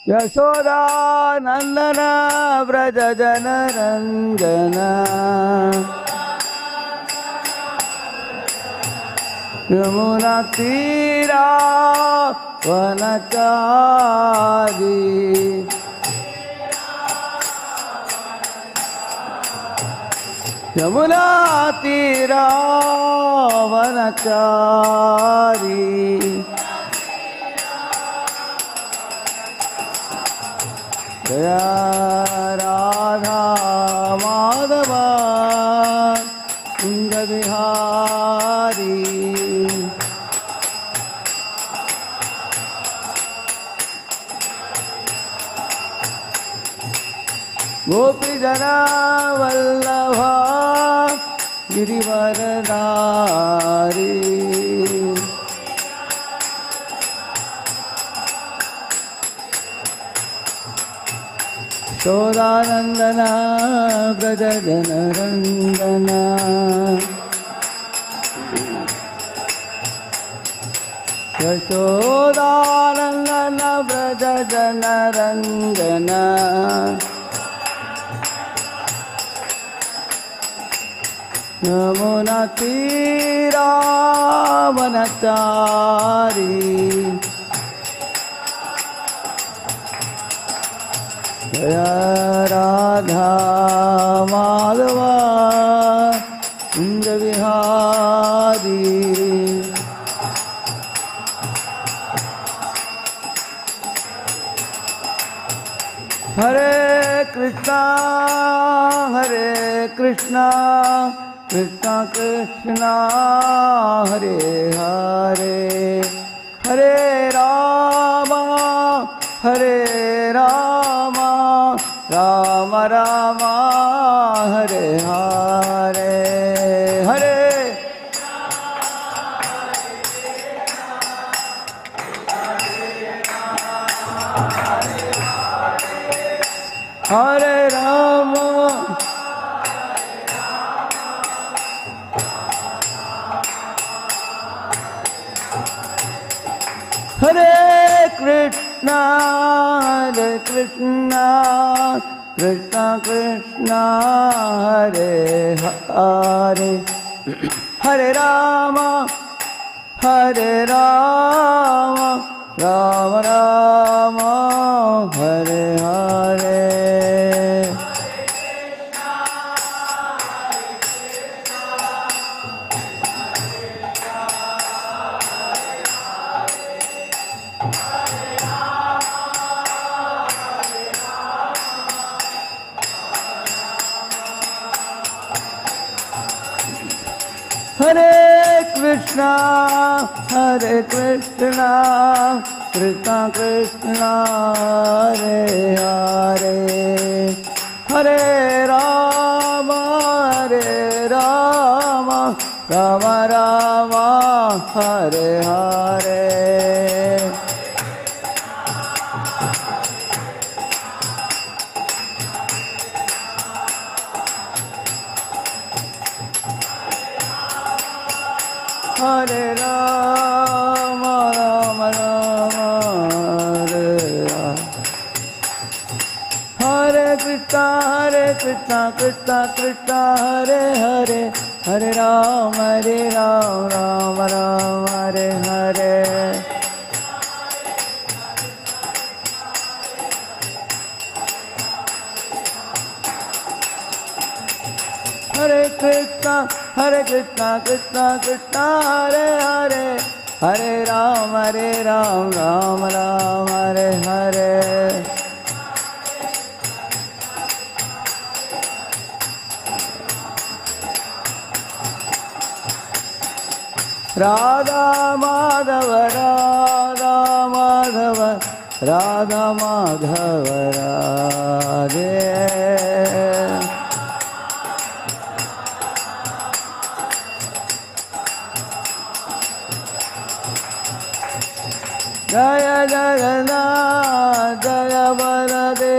यशोदा नंदन व्रज जन रंजन यमुना तीरा वनचारी यमुना तीरा वनचारी जया राधा माधवा कुंज बिहारी गोपी जना वल्लभा गिरिवरधारी यशोदानंदन व्रज जन रंजन यशोदानंदन व्रज जन रंजन यमुना तीरा वनचारी जया राधा माधवा कुंज विहारी हरे कृष्णा कृष्णा कृष्णा हरे हरे हरे राम राम राम हरे हरे हरे हरे राम हरे कृष्णा कृष्णा कृष्णा हरे हरे हरे राम राम राम हरे हरे हरे कृष्णा कृष्णा कृष्णा हरे हरे हरे राम राम राम हरे हरे हरे राम राम राम हरे राम हरे कृष्णा कृष्णा कृष्णा हरे हरे हरे राम राम राम हरे हरे हरे कृष्णा कृष्णा कृष्णा हरे हरे हरे राम राम राम हरे हरे राधा माधव राधे जय जगन्नाथ जय वरदे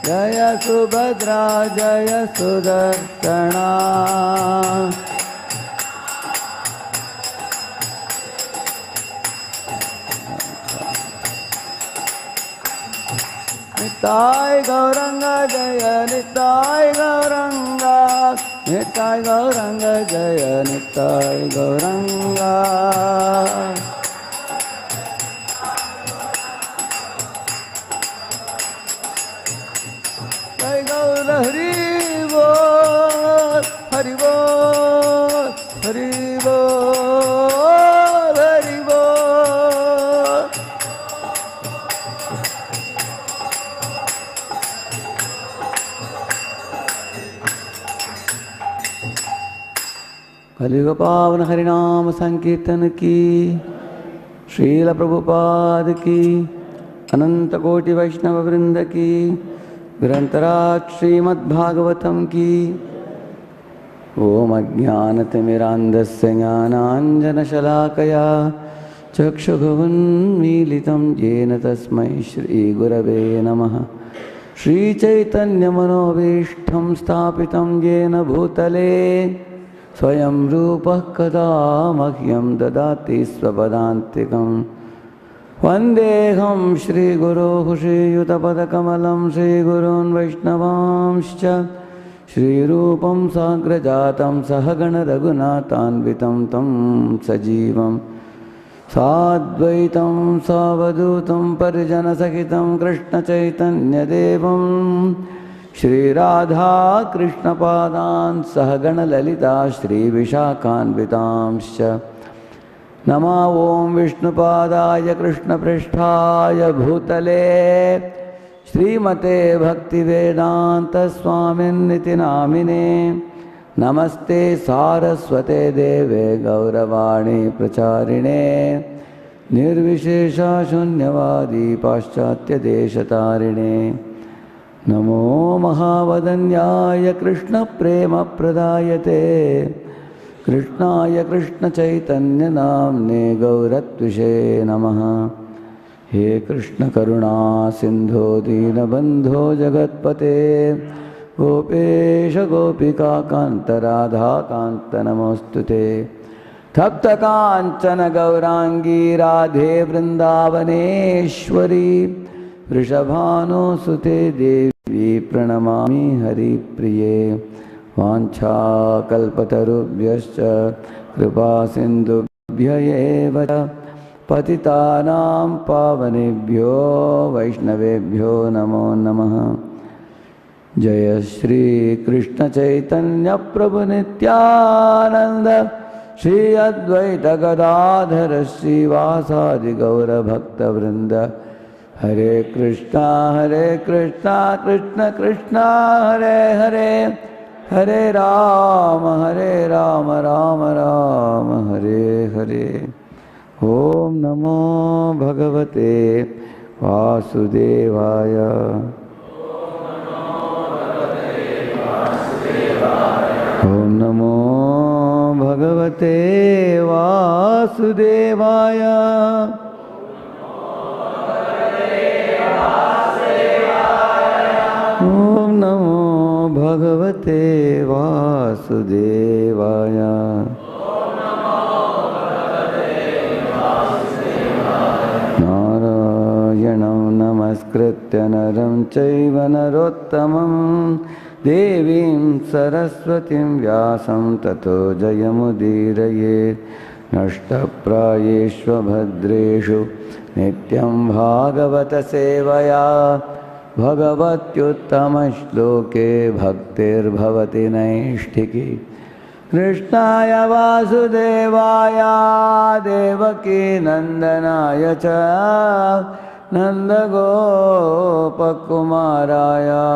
जय सुभद्रा जय सुदर्शना निताय गौरंग जय निताय गौरंग, निताय गौरंग जय निताय गौरंग। जय गौर हरि बोल, हरि बोल, हरि बोल, हरि बोल। कलियुग पावन हरिनाम संकीर्तन की, श्रील प्रभुपाद की, अनंत कोटि वैष्णव वृंद की, ग्रंथराज श्रीमद्भागवतम की। ओम अज्ञानतिमिरान्धस्य ज्ञानाञ्जनशलाकया चक्षुरुन्मीलितं येन तस्मै श्रीगुरवे नमः। श्रीचैतन्यमनोभीष्टं स्थापितं येन भूतले स्वयं रूपः कदा मह्यं ददाति स्वपदान्तिकं। वन्देऽहं श्रीगुरोः श्रीयुतपदकमलं श्रीगुरून् वैष्णवांश्च श्रीरूपं साग्रजातं सहगण रघुनाथान्वितं तं सजीवं साद्वैतं सावधूतं परिजनसहितं कृष्णचैतन्यदेवं श्रीराधाकृष्णपादान् सहगण ललिता श्रीविशाखान्वितांश्च। नमो ॐ विष्णुपादाय कृष्णपृष्ठाय भूतले श्रीमते भक्तिवेदान्तस्वामिन्निति नामिने। नमस्ते सारस्वते देवे गौरवाणी प्रचारिणे निर्विशेषशून्यवादी पाश्चात्यदेशतारिणे। नमो महावदन्याय कृष्णप्रेमप्रदायते कृष्णाय कृष्णचैतन्यनाम्ने गौरत्विषे नमः। हे कृष्ण करुणा सिंधो दीनबंधो जगत्पते गोपेश गोपिका कांत राधा कांत नमोस्तुते। तप्त कांचन गौरांगी राधे वृंदावनेश्वरी वृषभानुसुते देवी प्रणमामि हरिप्रिये। वाञ्छाकल्पतरुभ्यश्च कृपा सिन्धुभ्य एव च पतितानां पावनेभ्यो वैष्णवेभ्यो नमो नमः। जय श्री कृष्ण चैतन्य प्रभु नित्यानंद श्री अद्वैत गदाधर श्रीवासादि गौर भक्त वृंद। हरे कृष्णा कृष्ण कृष्ण हरे हरे, हरे राम राम राम हरे हरे। ओम नमो भगवते वासुदेवाय। ओम नमो भगवते वासुदेवाय। ओम नमो भगवते वासुदेवाय। नारायणं नमस्कृत्य नरं चैव नरोत्तमं देवीं सरस्वतीं व्यासं ततो जयमुदीरयेत्। नष्टप्रायेष्वभद्रेषु नित्यं भागवत सेवया भगवत्युत्तमश्लोके भक्तिर्भवति नैष्ठिकी। कृष्णाय वासुदेवाय देवकी नंदनाय च नंदगोपकुमाराय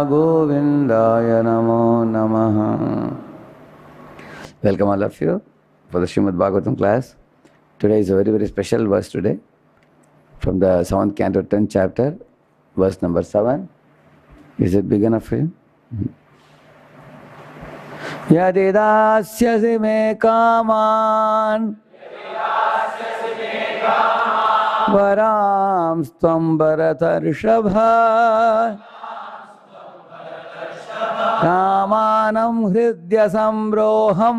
गोविंदाय नमो नमः। Welcome all of you for the Srimad Bhagavatam class. Today is a very special verse today from the 7th canto 10th chapter, verse number 7. Is it big enough for you? Yadi dasyasi me kaman varam stvam bharatarshabha kamanam hridya sambroham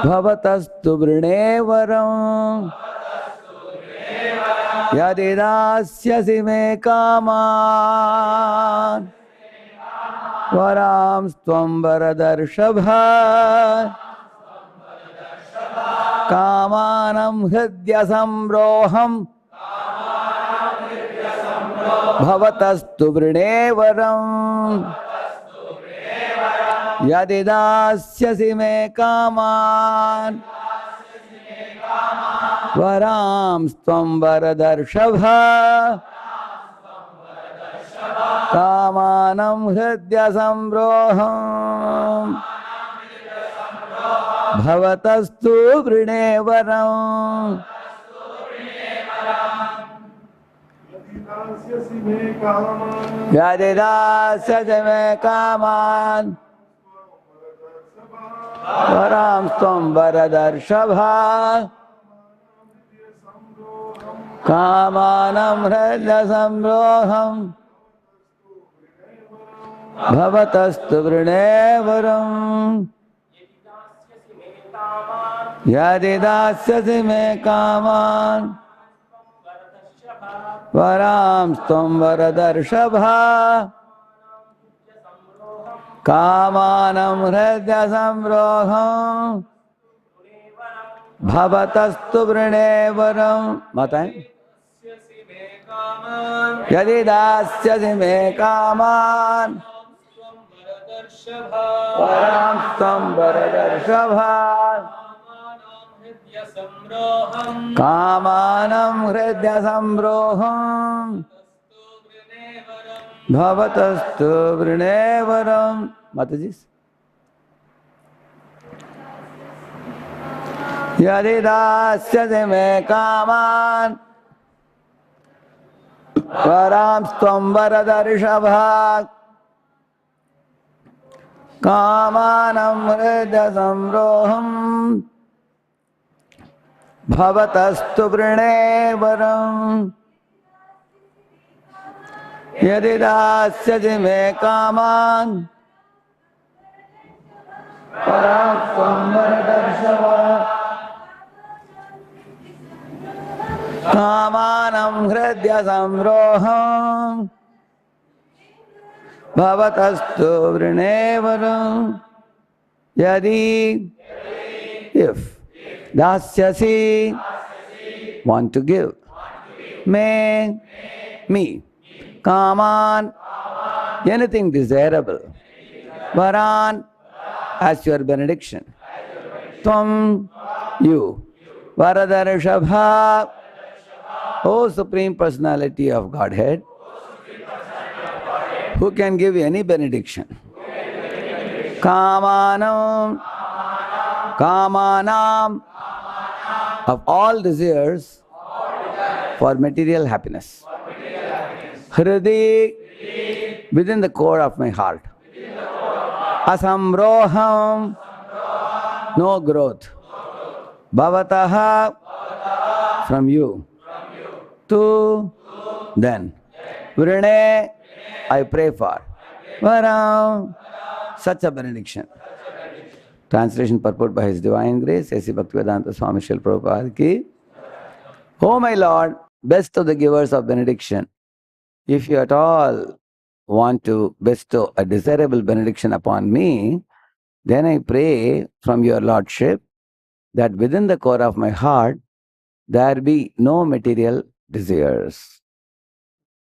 bhavatastu vrinevaram Yadi dasyasi me kaman varam stvam varadarshabha kamanam hridya samroham bhavatastu vrinevaram. Yadi dasyasi me kaman varam stvam varadarshabha kamanam hridya samroham bhavatastu vrinevaram. Yadi dasyasi me kaman varam stvam varadarshabha kamanam hridya samroham bhavatastu vrinevaram. Yadi dasyasi me kaman varam stvam varadarshabha kamanam hridya samroham bhavatastu vrinevaram. Mataye. Yadi dasyasi me kaman varam stvam varadarshabha kamanam hridya samroham bhavatastu vrinevaram. Mataji. Yadi dasyasi me kaman varam stvam varadarshabha kamanam hridya samroham bhavatastu vrinevaram. Yadi dasyasi me kaman varam stvam varadarshabha kamanam hridya samroham bhavatastu vrinevaram. Yadi, if dasyasi, want to give, me, kaman, anything desirable, varan, as your benediction, tvam, you, varadarshabha, O Supreme Personality of Godhead, who can give any benediction. Kamanam, kamanam, of all desires for material happiness. Hridi, within the core of my heart. Asamroham, no growth. Bhavataha, from you. Tu, then. Vrine, I pray for. Varam, such a benediction. Translation purport by His Divine Grace, A.C. Bhaktivedanta Swami Srila Prabhupada ki. O my Lord, best of the givers of benediction, if you at all want to bestow a desirable benediction upon me, then I pray from your Lordship that within the core of my heart there be no material desires.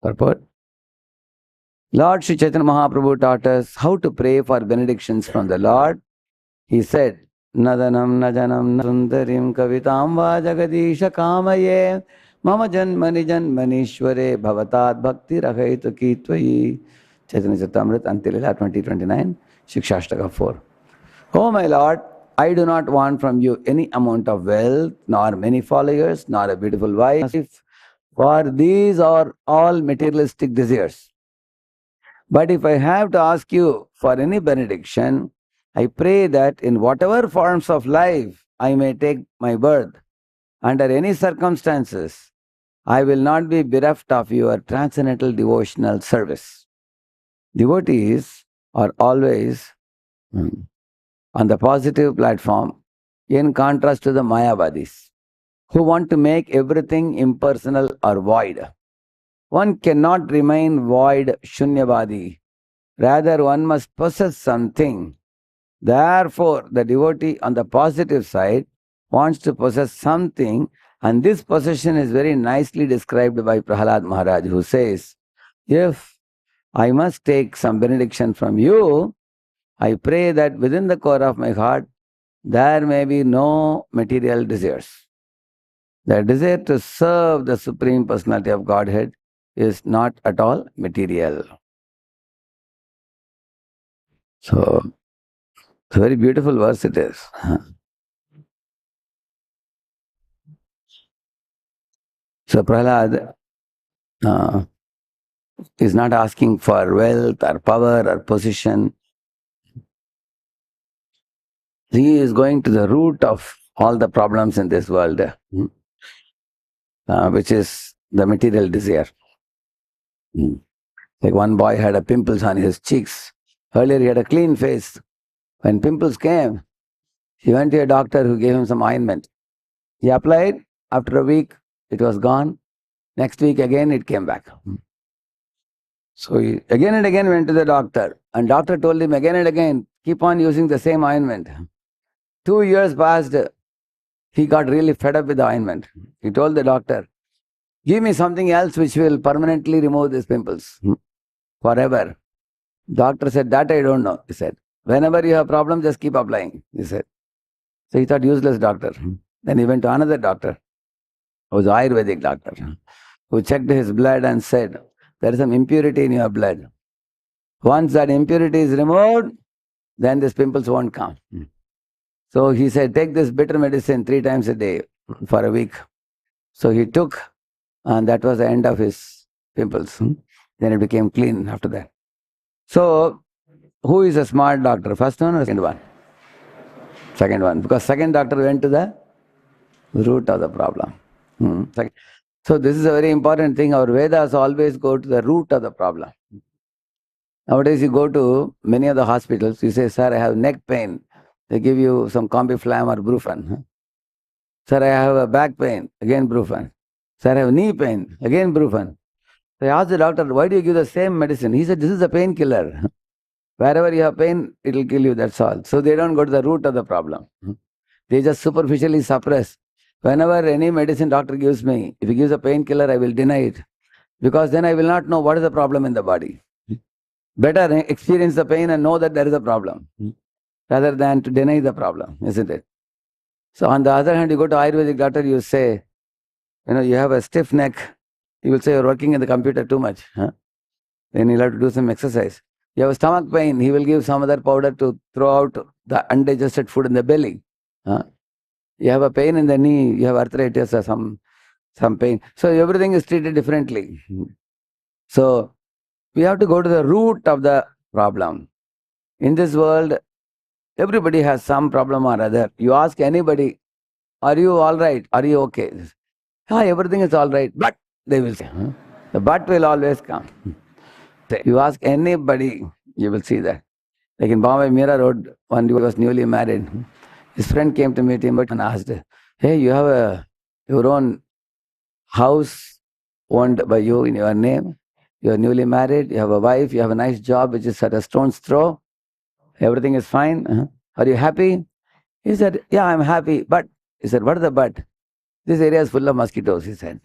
Purport. Lord Sri Chaitanya Mahaprabhu taught us how to pray for benedictions from the Lord. He said, Nadanam najanam sundarim kavitam va jagadisha kamaye mama janmani janmanishware bhavatat bhakti rakhaitu ki tvayi. Chaitanya Charitamrita Antilila 2029, Shikshashtaka 4. Oh my Lord, I do not want from you any amount of wealth, nor many followers, nor a beautiful wife, for these are all materialistic desires. But if I have to ask you for any benediction, I pray that in whatever forms of life I may take my birth, under any circumstances, I will not be bereft of your transcendental devotional service. Devotees are always on the positive platform in contrast to the Mayavadis. who want to make everything impersonal or void. One cannot remain void, shunyavadi. Rather, one must possess something. Therefore, the devotee on the positive side wants to possess something, and this possession is very nicely described by Prahlad Maharaj, who says, if I must take some benediction from you, I pray that within the core of my heart, there may be no material desires. The desire to serve the Supreme Personality of Godhead is not at all material. So, it's a very beautiful verse it is. So, Prahlad is not asking for wealth or power or position. He is going to the root of all the problems in this world, which is the material desire. Like one boy had a pimples on his cheeks. Earlier he had a clean face. When pimples came, he went to a doctor who gave him some ointment. He applied. After a week, it was gone. Next week again, it came back. So he again and again went to the doctor. And doctor told him again and again, keep on using the same ointment. 2 years passed. He got really fed up with the ointment. He told the doctor, give me something else which will permanently remove these pimples forever. Doctor said, that I don't know. He said, whenever you have problem, just keep applying. He said. So he thought, useless doctor. Then he went to another doctor, who was an Ayurvedic doctor, who checked his blood and said, there is some impurity in your blood. Once that impurity is removed, then these pimples won't come. So he said, take this bitter medicine 3 times a day for a week. So he took, and that was the end of his pimples. Then it became clean after that. So, who is a smart doctor? First one or second one? Second one. Because second doctor went to the root of the problem. So this is a very important thing. Our Vedas always go to the root of the problem. Nowadays you go to many of the hospitals, you say, sir, I have neck pain. They give you some Combiflam or Brufen. Sir, I have a back pain. Again Brufen. Sir, I have knee pain. Again Brufen. So I asked the doctor, why do you give the same medicine? He said, this is a painkiller. Wherever you have pain, it will kill you, that's all. So they don't go to the root of the problem. They just superficially suppress. Whenever any medicine doctor gives me, if he gives a painkiller, I will deny it. Because then I will not know what is the problem in the body. Better experience the pain and know that there is a problem, rather than to deny the problem, isn't it? So on the other hand, you go to Ayurvedic doctor, you say, you have a stiff neck. He will say, you're working in the computer too much. Then you'll have to do some exercise. You have a stomach pain, he will give some other powder to throw out the undigested food in the belly. You have a pain in the knee, you have arthritis or some pain. So everything is treated differently. So we have to go to the root of the problem. In this world, everybody has some problem or other. You ask anybody, are you all right? Are you okay? Everything is all right, but they will say, the but will always come. You ask anybody, you will see that. Like in Bombay Mira Road, one dude was newly married. His friend came to meet him and asked, hey, you have your own house owned by you in your name. You are newly married, you have a wife, you have a nice job which is at a stone's throw. Everything is fine. Are you happy? He said, yeah, I'm happy. But, he said, what is the but? This area is full of mosquitoes, he said.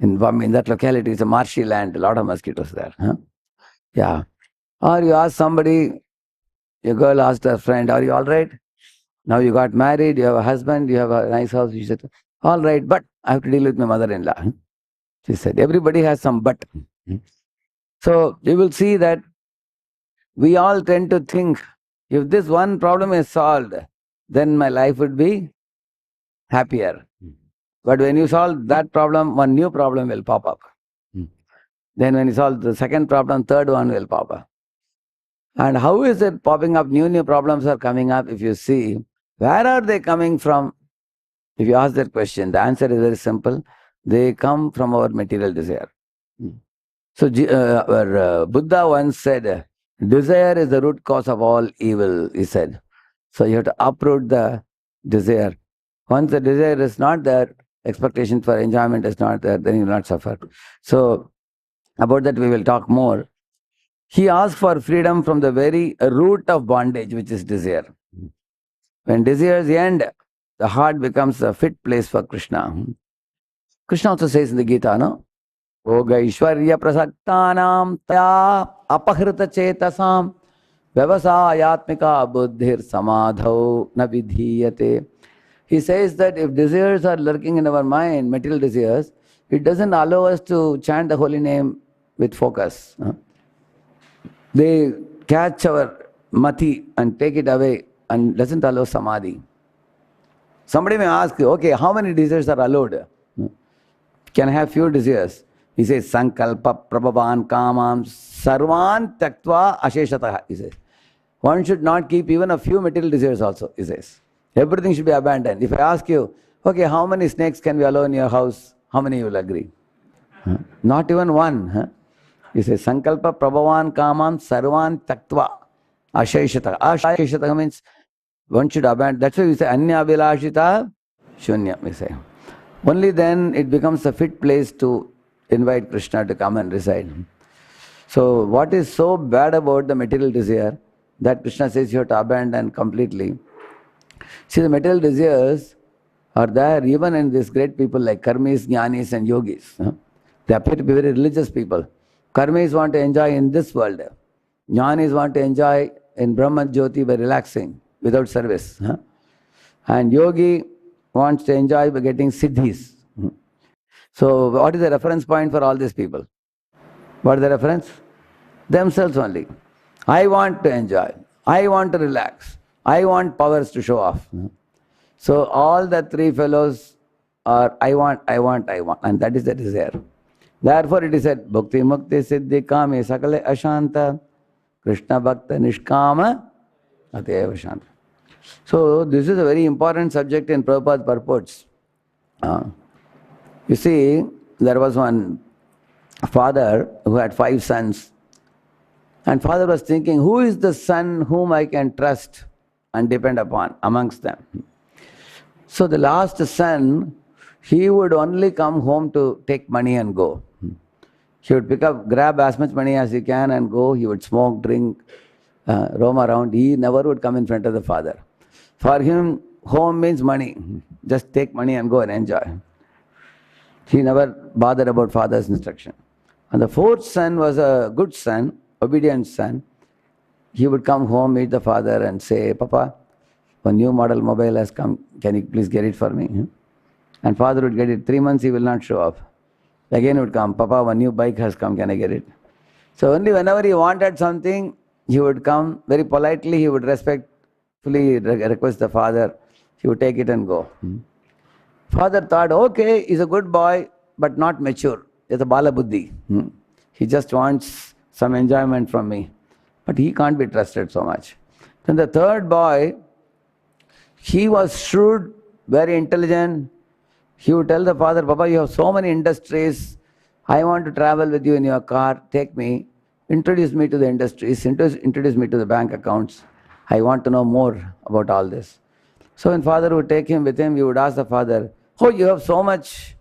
In that locality, it's a marshy land, a lot of mosquitoes there. Yeah. Or you ask somebody, a girl asked her friend, are you all right? Now you got married, you have a husband, you have a nice house. She said, all right, but I have to deal with my mother-in-law. She said, everybody has some but. So you will see that we all tend to think, if this one problem is solved, then my life would be happier. But when you solve that problem, one new problem will pop up. Then when you solve the second problem, third one will pop up. And how is it popping up? New problems are coming up. If you see, where are they coming from? If you ask that question, the answer is very simple. They come from our material desire. So Buddha once said, desire is the root cause of all evil, he said. So you have to uproot the desire. Once the desire is not there, expectation for enjoyment is not there, then you will not suffer. So, about that we will talk more. He asked for freedom from the very root of bondage, which is desire. When desires end, the heart becomes a fit place for Krishna. Krishna also says in the Gita, no? Yoga Ishwarya Prasaktanam Taya Apahrita Chetasam Vyavasayatmika Buddhir Samadhau Na Vidhiyate. He says that if desires are lurking in our mind, material desires, it doesn't allow us to chant the holy name with focus. They catch our mati and take it away and doesn't allow samadhi. Somebody may ask you, okay, how many desires are allowed? Can I have few desires? He says, Sankalpa Prabhavan Kamam Sarvan Taktva Asheshataha. He says, one should not keep even a few material desires also. He says, everything should be abandoned. If I ask you, okay, how many snakes can we allow in your house? How many you will agree? Not even one. He says, Sankalpa Prabhavan Kamam Sarvan Taktva Asheshataha. Asheshataha means one should abandon. That's why we say Anya Vilashita Shunya. We say. Only then it becomes a fit place to invite Krishna to come and reside. So what is so bad about the material desire that Krishna says you have to abandon completely? See, the material desires are there even in these great people like karmis, jnanis and yogis. They appear to be very religious people. Karmis want to enjoy in this world. Jnanis want to enjoy in Brahma Jyoti by relaxing without service. And yogi wants to enjoy by getting siddhis. So what is the reference point for all these people? What is the reference? Themselves only. I want to enjoy. I want to relax. I want powers to show off. So all the three fellows are I want, and that is the desire. Therefore it is said, Bhakti Mukti Siddhi Kame Sakale Ashanta Krishna Bhakta Nishkama Ateva Shanta. So this is a very important subject in Prabhupada's purports. You see, there was one father who had 5 sons. And father was thinking, who is the son whom I can trust and depend upon amongst them? So the last son, he would only come home to take money and go. He would grab as much money as he can and go. He would smoke, drink, roam around. He never would come in front of the father. For him, home means money. Just take money and go and enjoy. He never bothered about father's instruction. And the 4th son was a good son, obedient son. He would come home, meet the father and say, Papa, a new model mobile has come. Can you please get it for me? And father would get it. 3 months he will not show up. Again would come, Papa, a new bike has come. Can I get it? So only whenever he wanted something, he would come very politely. He would respectfully request the father. He would take it and go. Father thought, okay, he's a good boy, but not mature. He's a bala buddhi. He just wants some enjoyment from me. But he can't be trusted so much. Then the 3rd boy, he was shrewd, very intelligent. He would tell the father, Papa, you have so many industries. I want to travel with you in your car. Take me. Introduce me to the industries. Introduce me to the bank accounts. I want to know more about all this. So when father would take him with him, he would ask the father, oh, you have so much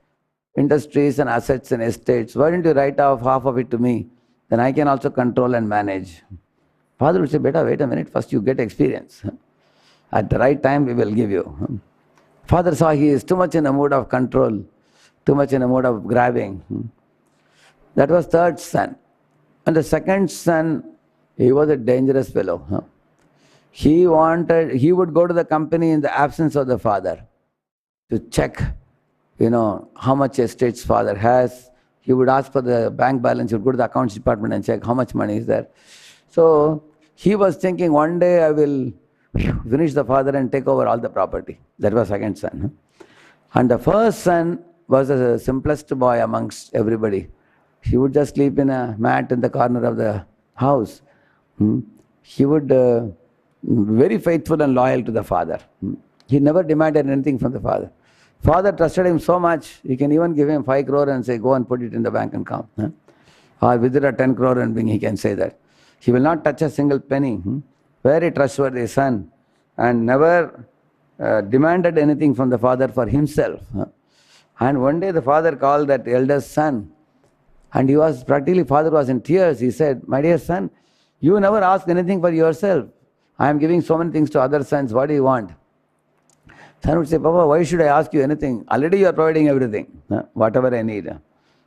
industries and assets and estates. Why don't you write off half of it to me? Then I can also control and manage. Father would say, Beta, wait a minute. First you get experience. At the right time, we will give you. Father saw he is too much in a mood of control, too much in a mood of grabbing. That was 3rd son. And the 2nd son, he was a dangerous fellow. He would go to the company in the absence of the father to check, how much estates father has. He would ask for the bank balance. He would go to the accounts department and check how much money is there. So he was thinking, one day I will finish the father and take over all the property. That was 2nd son. And the 1st son was the simplest boy amongst everybody. He would just sleep in a mat in the corner of the house. He would very faithful and loyal to the father. He never demanded anything from the father. Father trusted him so much, he can even give him 5 crore and say, go and put it in the bank and come. Or withdraw 10 crore and bring, he can say that. He will not touch a single penny. Very trustworthy son. And never demanded anything from the father for himself. And one day the father called that eldest son, and he was practically, father was in tears. He said, "My dear son, you never ask anything for yourself. I am giving so many things to other sons. What do you want?" Son would say, "Papa, why should I ask you anything? Already you are providing everything, whatever I need.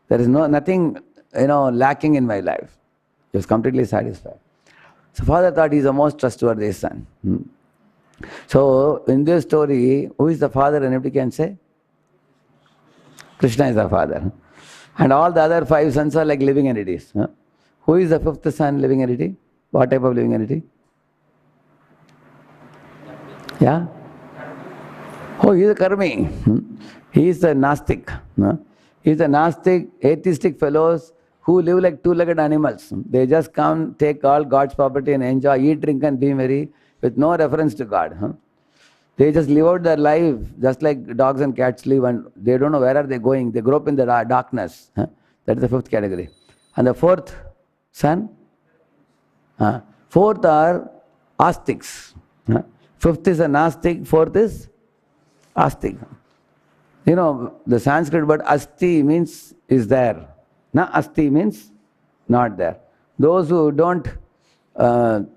There is nothing lacking in my life." He was completely satisfied. So father thought he is the most trustworthy son. So in this story, who is the father? Anybody can say? Krishna is the father. And all the other 5 sons are like living entities. Who is the 5th son, living entity? What type of living entity? Yeah? Oh, he is a karmi. He is the Gnostic. He is the Gnostic, atheistic fellows who live like 2-legged animals. They just come, take all God's property and enjoy, eat, drink and be merry with no reference to God. They just live out their life just like dogs and cats live, and they don't know where are they going. They grow up in the darkness. That is the 5th category. And the 4th son? 4th are Astics. 5th is a Gnostic, 4th is Astic. The Sanskrit word Asti means is there. Na Asti means not there. Those who don't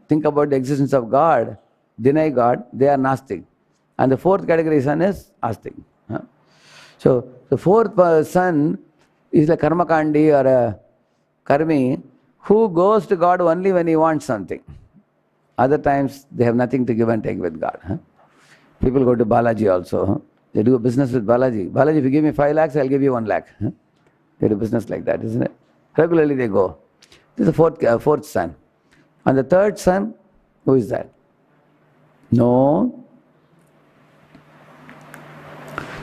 think about the existence of God, deny God, they are Gnostic. And the 4th category son is Astic. So the 4th son is a Karmakandi or a Karmi who goes to God only when he wants something. Other times they have nothing to give and take with God. People go to Balaji also. They do a business with Balaji. Balaji, if you give me 5 lakhs, I'll give you 1 lakh. They do business like that, isn't it? Regularly they go. This is the 4th son. And the 3rd son, who is that? No.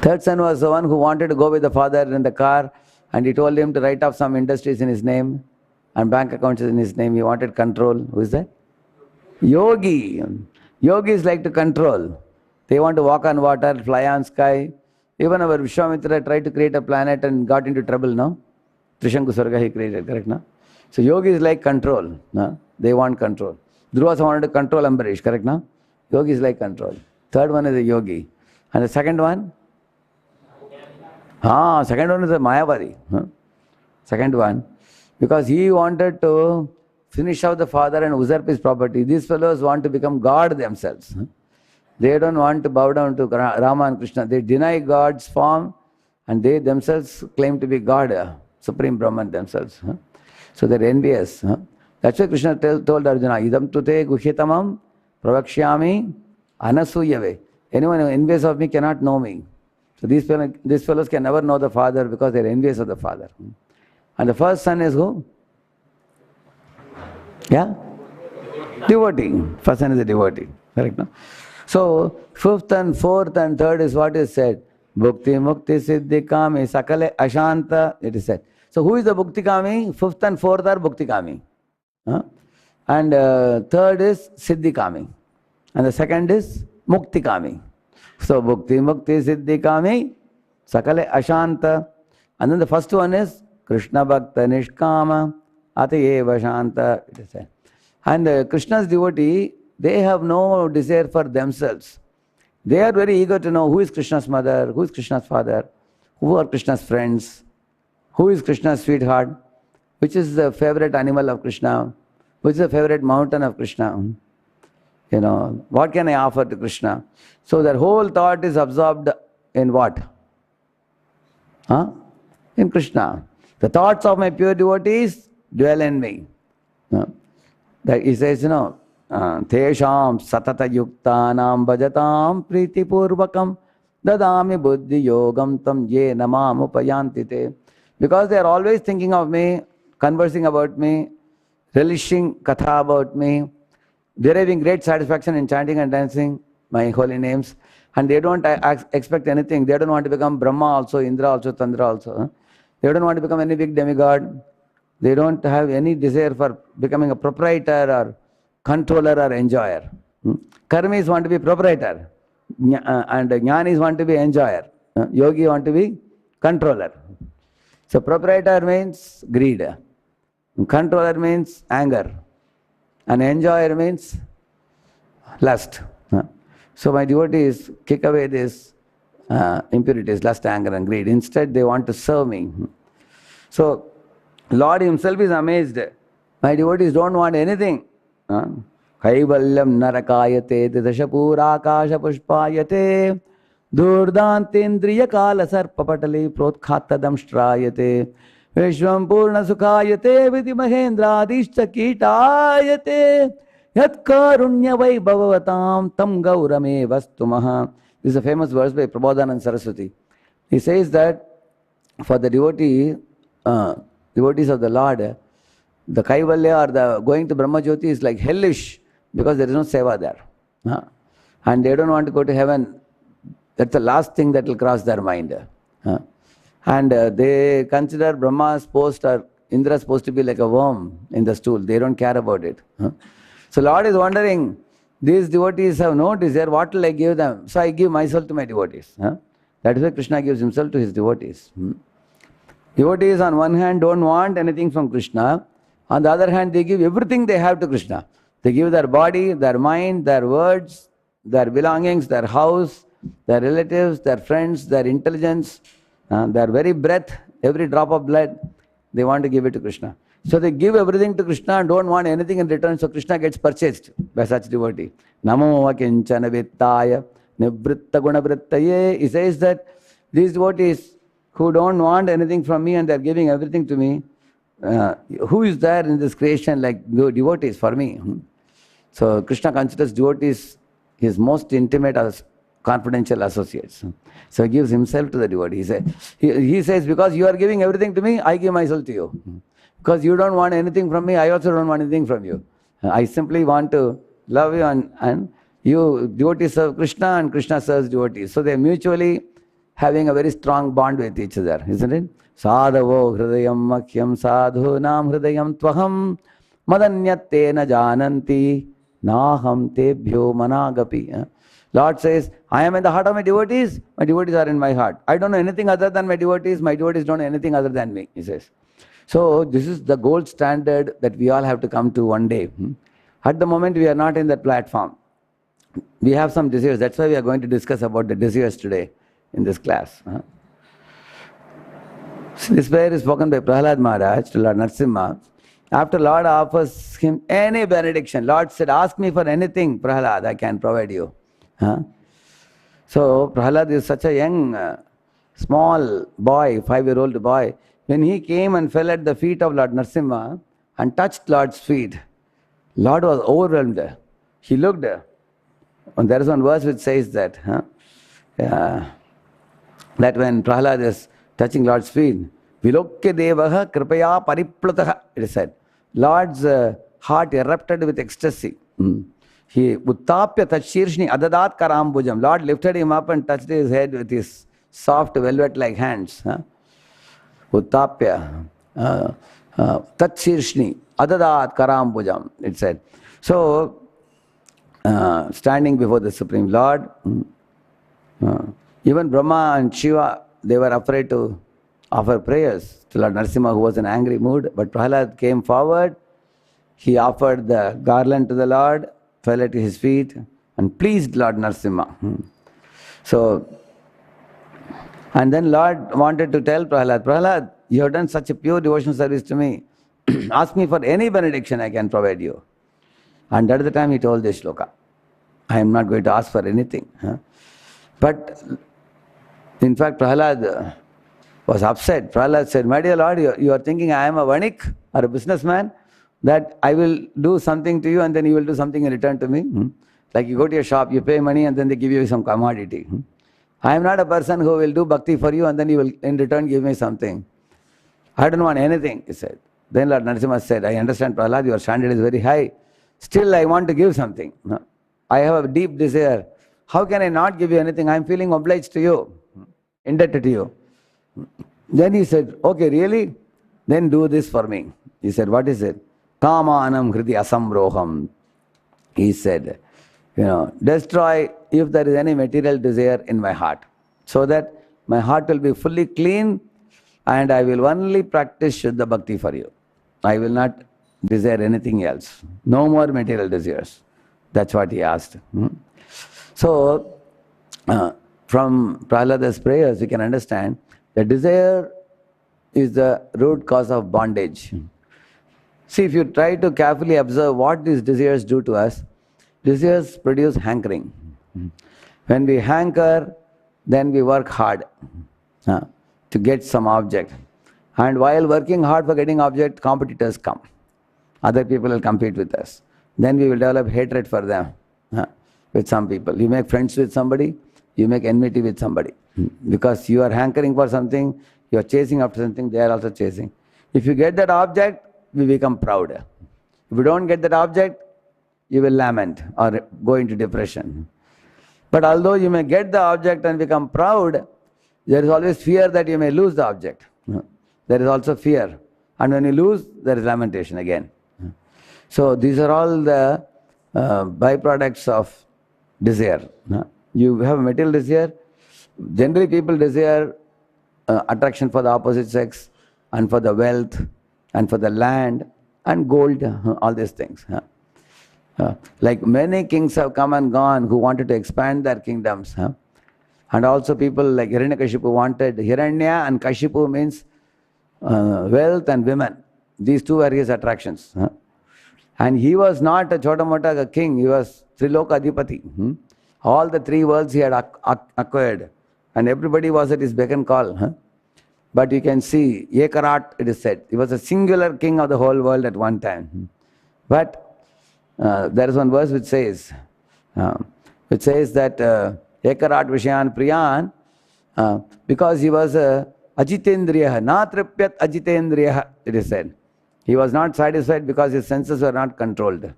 3rd son was the one who wanted to go with the father in the car, and he told him to write off some industries in his name and bank accounts in his name. He wanted control. Who is that? Yogi. Yogis like to control. They want to walk on water, fly on sky. Even our Vishwamitra tried to create a planet and got into trouble, no? Trishanku Sarga he created, correct, no? So yogis like control, no? They want control. Dhruva wanted to control Ambarish, correct, no? Yogis like control. 3rd one is a yogi. And the 2nd one? Second one is a Mayavadi. 2nd one. Because he wanted to finish off the father and usurp his property. These fellows want to become God themselves. They don't want to bow down to Rama and Krishna. They deny God's form and they themselves claim to be God, Supreme Brahman themselves. So they're envious. That's why Krishna told Arjuna, Idam tute guhyatamam pravakshyami anasuyave. Anyone who envious of me cannot know me. So these fellows can never know the father because they're envious of the father. And the 1st son is who? Yeah? Devotee. 1st son is a devotee. Correct, no? So 5th and 4th and 3rd is what is said. Bhukti mukti siddhi kami sakale ashanta, it is said. So who is the bhukti kami? 5th and 4th are bhukti kami. And 3rd is siddhi kami. And the 2nd is mukti kami. So bhukti mukti siddhi kami sakale ashanta. And then the first one is Krishna bhakta nishkama atayeva shanta, it is said. And Krishna's devotee, they have no desire for themselves. They are very eager to know who is Krishna's mother, who is Krishna's father, who are Krishna's friends, who is Krishna's sweetheart, which is the favorite animal of Krishna, which is the favorite mountain of Krishna. What can I offer to Krishna? So their whole thought is absorbed in what? In Krishna. The thoughts of my pure devotees dwell in me. That he says, Tesham satata yuktanam bhajatam priti purvakam dadami buddhi yogam tam ye namam upayantite. Because they are always thinking of me, conversing about me, relishing katha about me, deriving great satisfaction in chanting and dancing my holy names, and they don't expect anything. They don't want to become Brahma also, Indra also, Tandra also. They don't want to become any big demigod. They don't have any desire for becoming a proprietor or controller or enjoyer. Karmis want to be proprietor, and Jnanis want to be enjoyer. Yogi want to be controller. So proprietor means greed, controller means anger, and enjoyer means lust. So my devotees kick away this impurities, lust, anger and greed. Instead, they want to serve me. So Lord himself is amazed. My devotees don't want anything. Kaivalyam narakayate didashapura akasha pushpayate durdantendriya kala sarpapatali protkhatadam shtrayate vishwam purna sukhayate vidhi mahendra adishta kitayate yat karunya vaibhavatam tam gaurame vastumaha. This is a famous verse by Prabodhanand Saraswati. He says that for the devotees of the Lord, the Kaivalya or the going to Brahma Jyoti is like hellish because there is no seva there. And they don't want to go to heaven. That's the last thing that will cross their mind. And they consider Brahma's post or Indra's post to be like a worm in the stool. They don't care about it. So Lord is wondering, these devotees have no desire, what will I give them? So I give myself to my devotees. That is why Krishna gives himself to his devotees. Devotees on one hand don't want anything from Krishna. On the other hand, they give everything they have to Krishna. They give their body, their mind, their words, their belongings, their house, their relatives, their friends, their intelligence, their very breath, every drop of blood, they want to give it to Krishna. So they give everything to Krishna and don't want anything in return, so Krishna gets purchased by such devotee. Namo vakinchana vittaya nivritta gunavrittaye. He says that these devotees who don't want anything from me and they are giving everything to me, who is there in this creation like devotees for me? So Krishna considers devotees his most intimate confidential associates. So he gives himself to the devotee. He says, because you are giving everything to me, I give myself to you. Because you don't want anything from me, I also don't want anything from you. I simply want to love you and you devotees serve Krishna and Krishna serves devotees. So they are mutually having a very strong bond with each other, isn't it? Sadhavo hridayam makhyam sadhunam hridayam tvaham madanyatte na jananti naham tebhyo managapi. Lord says, I am in the heart of my devotees are in my heart. I don't know anything other than my devotees don't know anything other than me, he says. So this is the gold standard that we all have to come to one day. At the moment we are not in that platform. We have some desires, that's why we are going to discuss about the desires today in this class. So this prayer is spoken by Prahlad Maharaj to Lord Narasimha. After Lord offers him any benediction, Lord said, ask me for anything, Prahlad, I can provide you. So Prahlad is such a young, small boy, 5-year-old boy. When he came and fell at the feet of Lord Narasimha and touched Lord's feet, Lord was overwhelmed. He looked, and there is one verse which says that, that when Prahlad is touching Lord's feet, Vilokya devaha kripaya pariplataha, it is said. Lord's heart erupted with ecstasy. He uttapya tachirshni adadat karambujam. Lord lifted him up and touched his head with his soft velvet-like hands. Uttapya tachirshni adadat karambujam, it said. So, standing before the Supreme Lord, even Brahma and Shiva, they were afraid to offer prayers to Lord Narasimha, who was in angry mood. But Prahlad came forward. He offered the garland to the Lord, fell at his feet, and pleased Lord Narasimha. So, and then Lord wanted to tell Prahlad, Prahlad, you have done such a pure devotional service to me. Ask me for any benediction, I can provide you. And at the time he told this shloka, I am not going to ask for anything. But in fact, Prahlad was upset. Prahlad said, my dear Lord, you are thinking I am a vanik or a businessman, that I will do something to you and then you will do something in return to me. Like you go to a shop, you pay money and then they give you some commodity. I am not a person who will do bhakti for you and then you will in return give me something. I don't want anything, he said. Then Lord Narasimha said, I understand Prahlad, your standard is very high. Still I want to give something. I have a deep desire. How can I not give you anything? I am feeling obliged to you, indebted to you. Then he said, okay, really? Then do this for me. He said, what is it? Kamanam hridi asamroham. He said, destroy if there is any material desire in my heart, so that my heart will be fully clean and I will only practice Shuddha Bhakti for you. I will not desire anything else. No more material desires. That's what he asked. So, from Prahlada's prayers, we can understand that desire is the root cause of bondage. See, if you try to carefully observe what these desires do to us, desires produce hankering. When we hanker, then we work hard to get some object. And while working hard for getting object, competitors come. Other people will compete with us. Then we will develop hatred for them with some people. You make friends with somebody, you make enmity with somebody. Because you are hankering for something, you are chasing after something, they are also chasing. If you get that object, we become proud. If you don't get that object, you will lament or go into depression. But although you may get the object and become proud, there is always fear that you may lose the object. There is also fear. And when you lose, there is lamentation again. So these are all the byproducts of desire. You have a material desire. Generally people desire attraction for the opposite sex and for the wealth and for the land and gold, all these things. Like many kings have come and gone who wanted to expand their kingdoms. And also people like Hiranyakashipu wanted, Hiranya and Kashipu means wealth and women. These two were his attractions. And he was not a Chota-mota king, he was Triloka Adhipati. All the three worlds he had acquired. And everybody was at his beck and call. But you can see, Ekarat, it is said, he was a singular king of the whole world at one time. But there is one verse which says that Ekarat Vishayan Priyan, because he was Ajitendriya, na tripyat Ajitendriya, it is said. He was not satisfied because his senses were not controlled.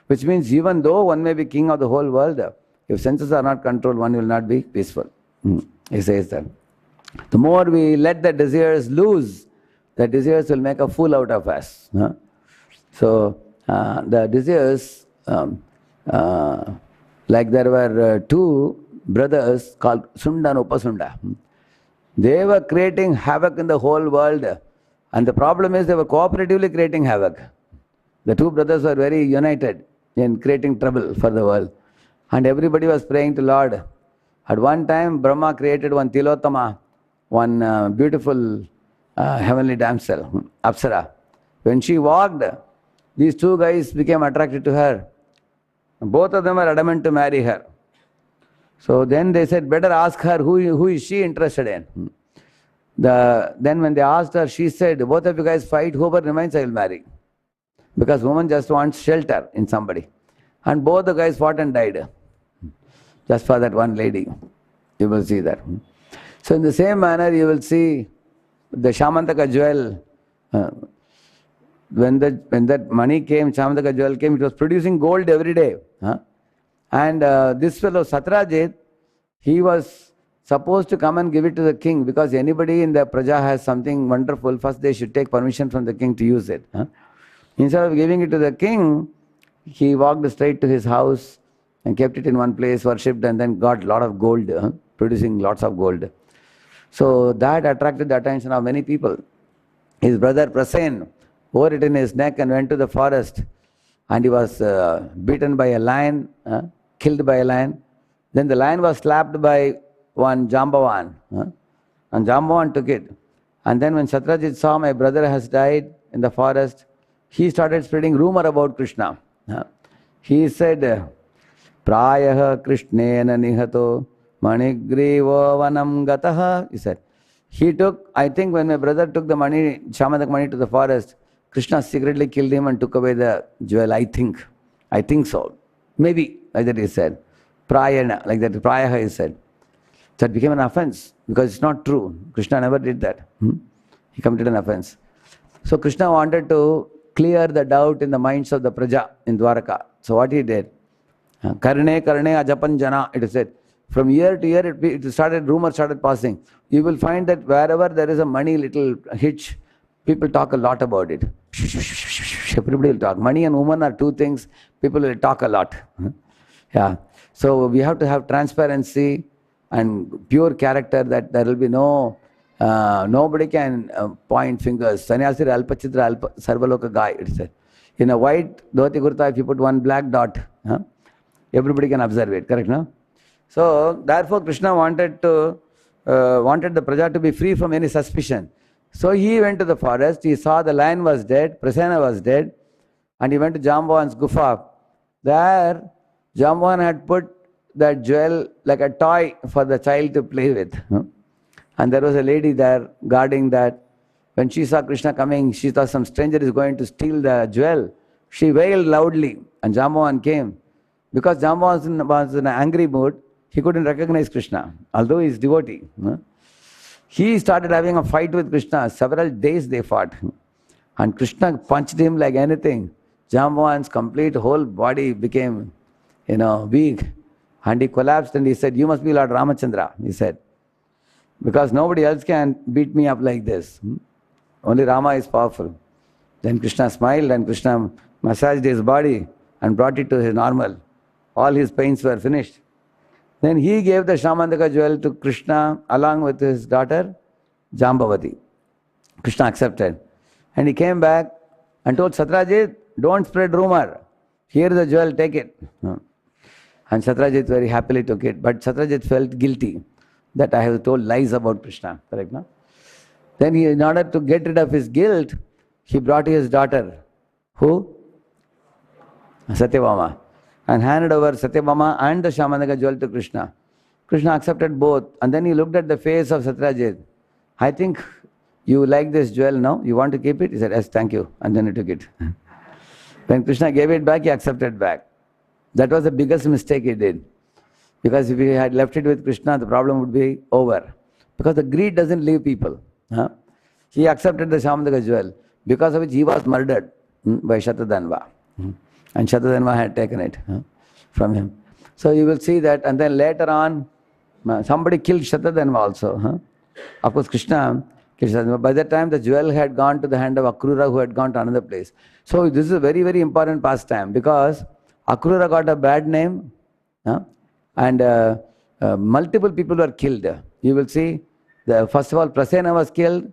Which means even though one may be king of the whole world, if senses are not controlled, one will not be peaceful. He says that. The more we let the desires loose, the desires will make a fool out of us. So, the desires, like there were two brothers called Sunda and Upasunda. They were creating havoc in the whole world. And the problem is they were cooperatively creating havoc. The two brothers were very united in creating trouble for the world. And everybody was praying to Lord. At one time, Brahma created one Tilotama, one beautiful heavenly damsel, Apsara. When she walked, these two guys became attracted to her. Both of them were adamant to marry her. So then they said, better ask her who is she interested in. Then when they asked her, she said, both of you guys fight, whoever remains I will marry. Because woman just wants shelter in somebody. And both the guys fought and died. Just for that one lady. You will see that. So in the same manner you will see the Shamantaka jewel. When that money came, Shamantaka jewel came, it was producing gold every day. And this fellow Satrajit, he was supposed to come and give it to the king, because anybody in the Praja has something wonderful, first they should take permission from the king to use it. Instead of giving it to the king, he walked straight to his house and kept it in one place, worshipped, and then got a lot of gold, producing lots of gold. So that attracted the attention of many people. His brother Prasen wore it in his neck and went to the forest, and he was beaten by a lion, killed by a lion. Then the lion was slapped by one Jambavan, and Jambavan took it. And then when Satrajit saw my brother has died in the forest, he started spreading rumor about Krishna. He said, Prayaha Krishnena nihato manigrivo vanam gataha. He said, he took, I think when my brother took the money, Shamadak money to the forest, Krishna secretly killed him and took away the jewel, I think. I think so. Maybe, like that he said. Prayana, like that, Prayaha he said. That became an offense, because it's not true. Krishna never did that. He committed an offense. So Krishna wanted to clear the doubt in the minds of the Praja in Dwaraka. So what he did? Karne ajapan jana, it is said. From year to year, rumors started passing. You will find that wherever there is a money little hitch, people talk a lot about it. Everybody will talk. Money and woman are two things, people will talk a lot. Yeah. So we have to have transparency and pure character, that there will be nobody can point fingers. Sannyasira alpachitra sarvaloka guy, it said. In a white dhoti kurta, if you put one black dot, everybody can observe it, correct, no? So therefore Krishna wanted the Praja to be free from any suspicion. So he went to the forest, he saw the lion was dead, Prasenna was dead, and he went to Jambavan's gufa. There, Jambavan had put that jewel like a toy for the child to play with. And there was a lady there guarding that. When she saw Krishna coming, she thought some stranger is going to steal the jewel. She wailed loudly, and Jambavan came. Because Jambavan was in an angry mood, he couldn't recognize Krishna, although he is devotee. He started having a fight with Krishna. Several days they fought. And Krishna punched him like anything. Jambavan's complete whole body became, weak. And he collapsed and he said, "You must be Lord Ramachandra," he said. "Because nobody else can beat me up like this. Only Rama is powerful." Then Krishna smiled and Krishna massaged his body and brought it to his normal. All his pains were finished. Then he gave the Shamandaka jewel to Krishna along with his daughter Jambavati. Krishna accepted. And he came back and told Satyajit, "Don't spread rumor. Here is the jewel, take it." And Satyajit very happily took it. But Satyajit felt guilty that I have told lies about Krishna. Correct, no? Then he, in order to get rid of his guilt, he brought his daughter. Who? Satyabhama. And handed over Satyabhama and the Shamandaka jewel to Krishna. Krishna accepted both. And then he looked at the face of Satyajit. "I think you like this jewel now. You want to keep it?" He said, "Yes, thank you." And then he took it. When Krishna gave it back, he accepted back. That was the biggest mistake he did. Because if he had left it with Krishna, the problem would be over. Because the greed doesn't leave people. He accepted the Shamandaka jewel, because of which he was murdered by Shatadanva. And Shatadanva had taken it from him. So you will see that, and then later on, somebody killed Shatadanva also. Of course, Krishna killed Shatadanva. By that time, the jewel had gone to the hand of Akrura, who had gone to another place. So this is a very, very important pastime, because Akrura got a bad name, and multiple people were killed. You will see, first of all, Prasenna was killed,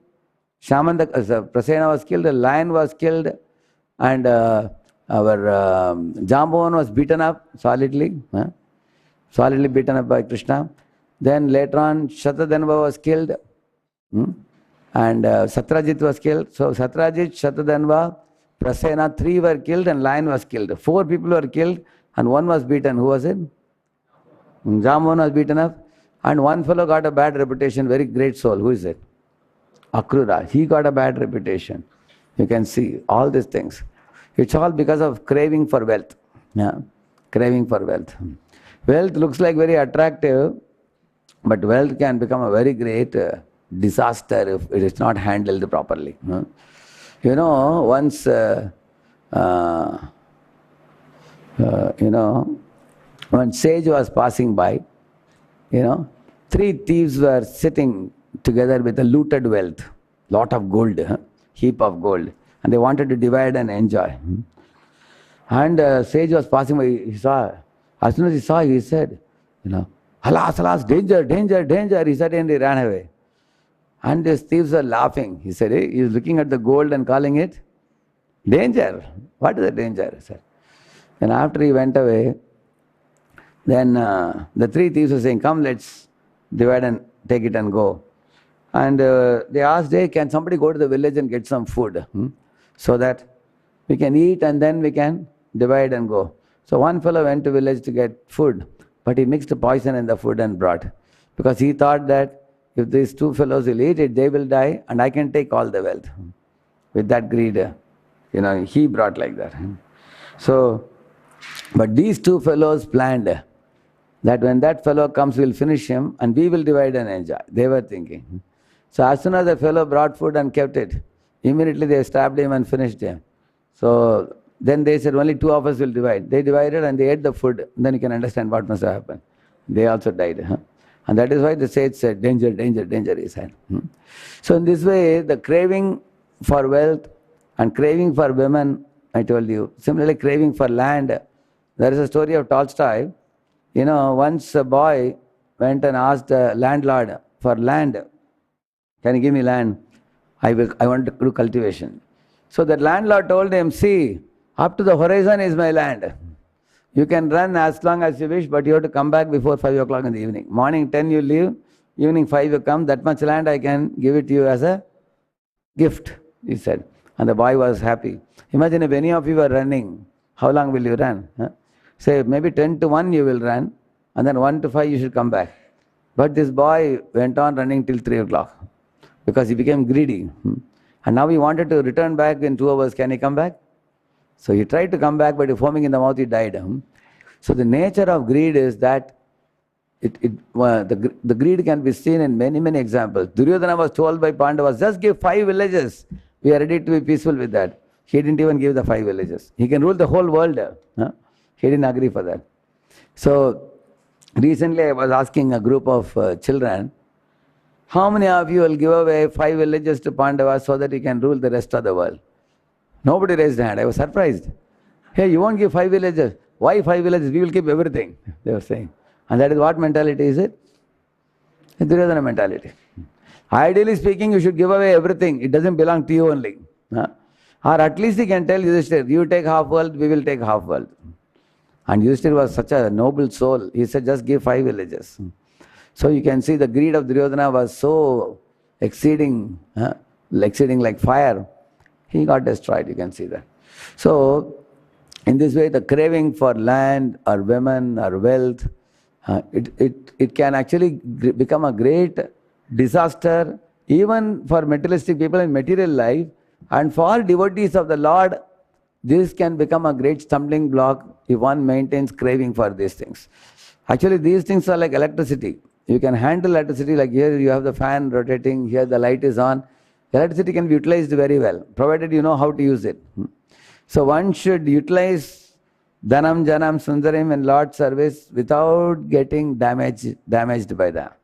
Prasenna was killed, the lion was killed, and our Jambavan was beaten up solidly, solidly beaten up by Krishna. Then later on, Shatadanva was killed, and Satyajit was killed. So Satyajit, Shatadanva, Prasenna, 3 were killed, and lion was killed. 4 people were killed, and 1 was beaten. Who was it? Jambavan was beaten up, and 1 fellow got a bad reputation, very great soul. Who is it? Akrura. He got a bad reputation. You can see all these things. It's all because of craving for wealth. Craving for wealth. Wealth looks like very attractive, but wealth can become a very great disaster if it is not handled properly. Once, when sage was passing by, 3 thieves were sitting together with a looted wealth, lot of gold, heap of gold, and they wanted to divide and enjoy. And sage was passing by, he saw, as soon as he saw, he said, "Alas, alas, danger, danger, danger," he said, and he ran away. And these thieves were laughing. He said, "Hey," he was looking at the gold and calling it danger. What is the danger? He said. And after he went away, then the 3 thieves were saying, "Come, let's divide and take it and go." And they asked, "Hey, can somebody go to the village and get some food so that we can eat and then we can divide and go?" So one fellow went to village to get food, but he mixed poison in the food and brought, because he thought that if these 2 fellows will eat it, they will die and I can take all the wealth. With that greed, he brought like that. So, but these 2 fellows planned that when that fellow comes, we'll finish him and we will divide and enjoy. They were thinking. So as soon as the fellow brought food and kept it, immediately they stabbed him and finished him. So then they said, "Only 2 of us will divide." They divided and they ate the food. Then you can understand what must have happened. They also died. And that is why the sage said, "Danger, danger, danger," he said. So in this way, the craving for wealth and craving for women, I told you, similarly craving for land. There is a story of Tolstoy. Once a boy went and asked a landlord for land. "Can you give me land? I want to do cultivation." So that landlord told him, "See, up to the horizon is my land. You can run as long as you wish, but you have to come back before 5 o'clock in the evening. Morning 10 you leave, evening 5 you come. That much land I can give it to you as a gift, he said. And the boy was happy. Imagine if any of you are running, how long will you run? Huh? Say maybe 10 to 1 you will run, and then 1 to 5 you should come back. But this boy went on running till 3 o'clock because he became greedy. And now he wanted to return back in 2 hours. Can he come back? So he tried to come back, but foaming in the mouth, he died. So the nature of greed is that the greed can be seen in many, many examples. Duryodhana was told by Pandavas, just give 5 villages. We are ready to be peaceful with that. He didn't even give the 5 villages. He can rule the whole world. He didn't agree for that. So recently I was asking a group of children, how many of you will give away 5 villages to Pandavas so that he can rule the rest of the world? Nobody raised a hand. I was surprised. Hey, you won't give 5 villages. Why 5 villages? We will keep everything, they were saying. And that is what mentality is it? It's Duryodhana mentality. Ideally speaking, you should give away everything. It doesn't belong to you only. Or at least he can tell Yudhishthira, you take half world, we will take half world. And Yudhishthira was such a noble soul. He said, just give 5 villages. So you can see the greed of Duryodhana was so exceeding like fire. He got destroyed, you can see that. So, in this way, the craving for land or women or wealth, it can actually become a great disaster even for materialistic people in material life, and for devotees of the Lord, this can become a great stumbling block if one maintains craving for these things. Actually, these things are like electricity. You can handle electricity, like here you have the fan rotating, here the light is on. Electricity can be utilized very well, provided you know how to use it. So one should utilize Dhanam, Janam, Sundarim in Lord's service without getting damaged by that.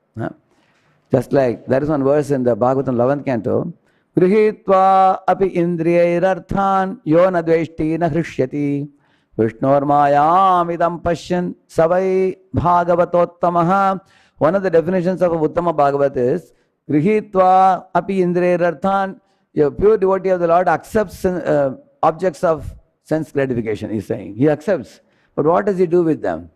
Just like, there is one verse in the Bhagavatam 11th canto, Grihitva api indriyairarthan yo na dveshti na hrishyati Vishnor mayam idam pashyan savai bhagavatottamaha. One of the definitions of a Uttama Bhagavat is Grihitva api indriyairarthan. A pure devotee of the Lord accepts objects of sense gratification, he is saying. He accepts. But what does he do with them?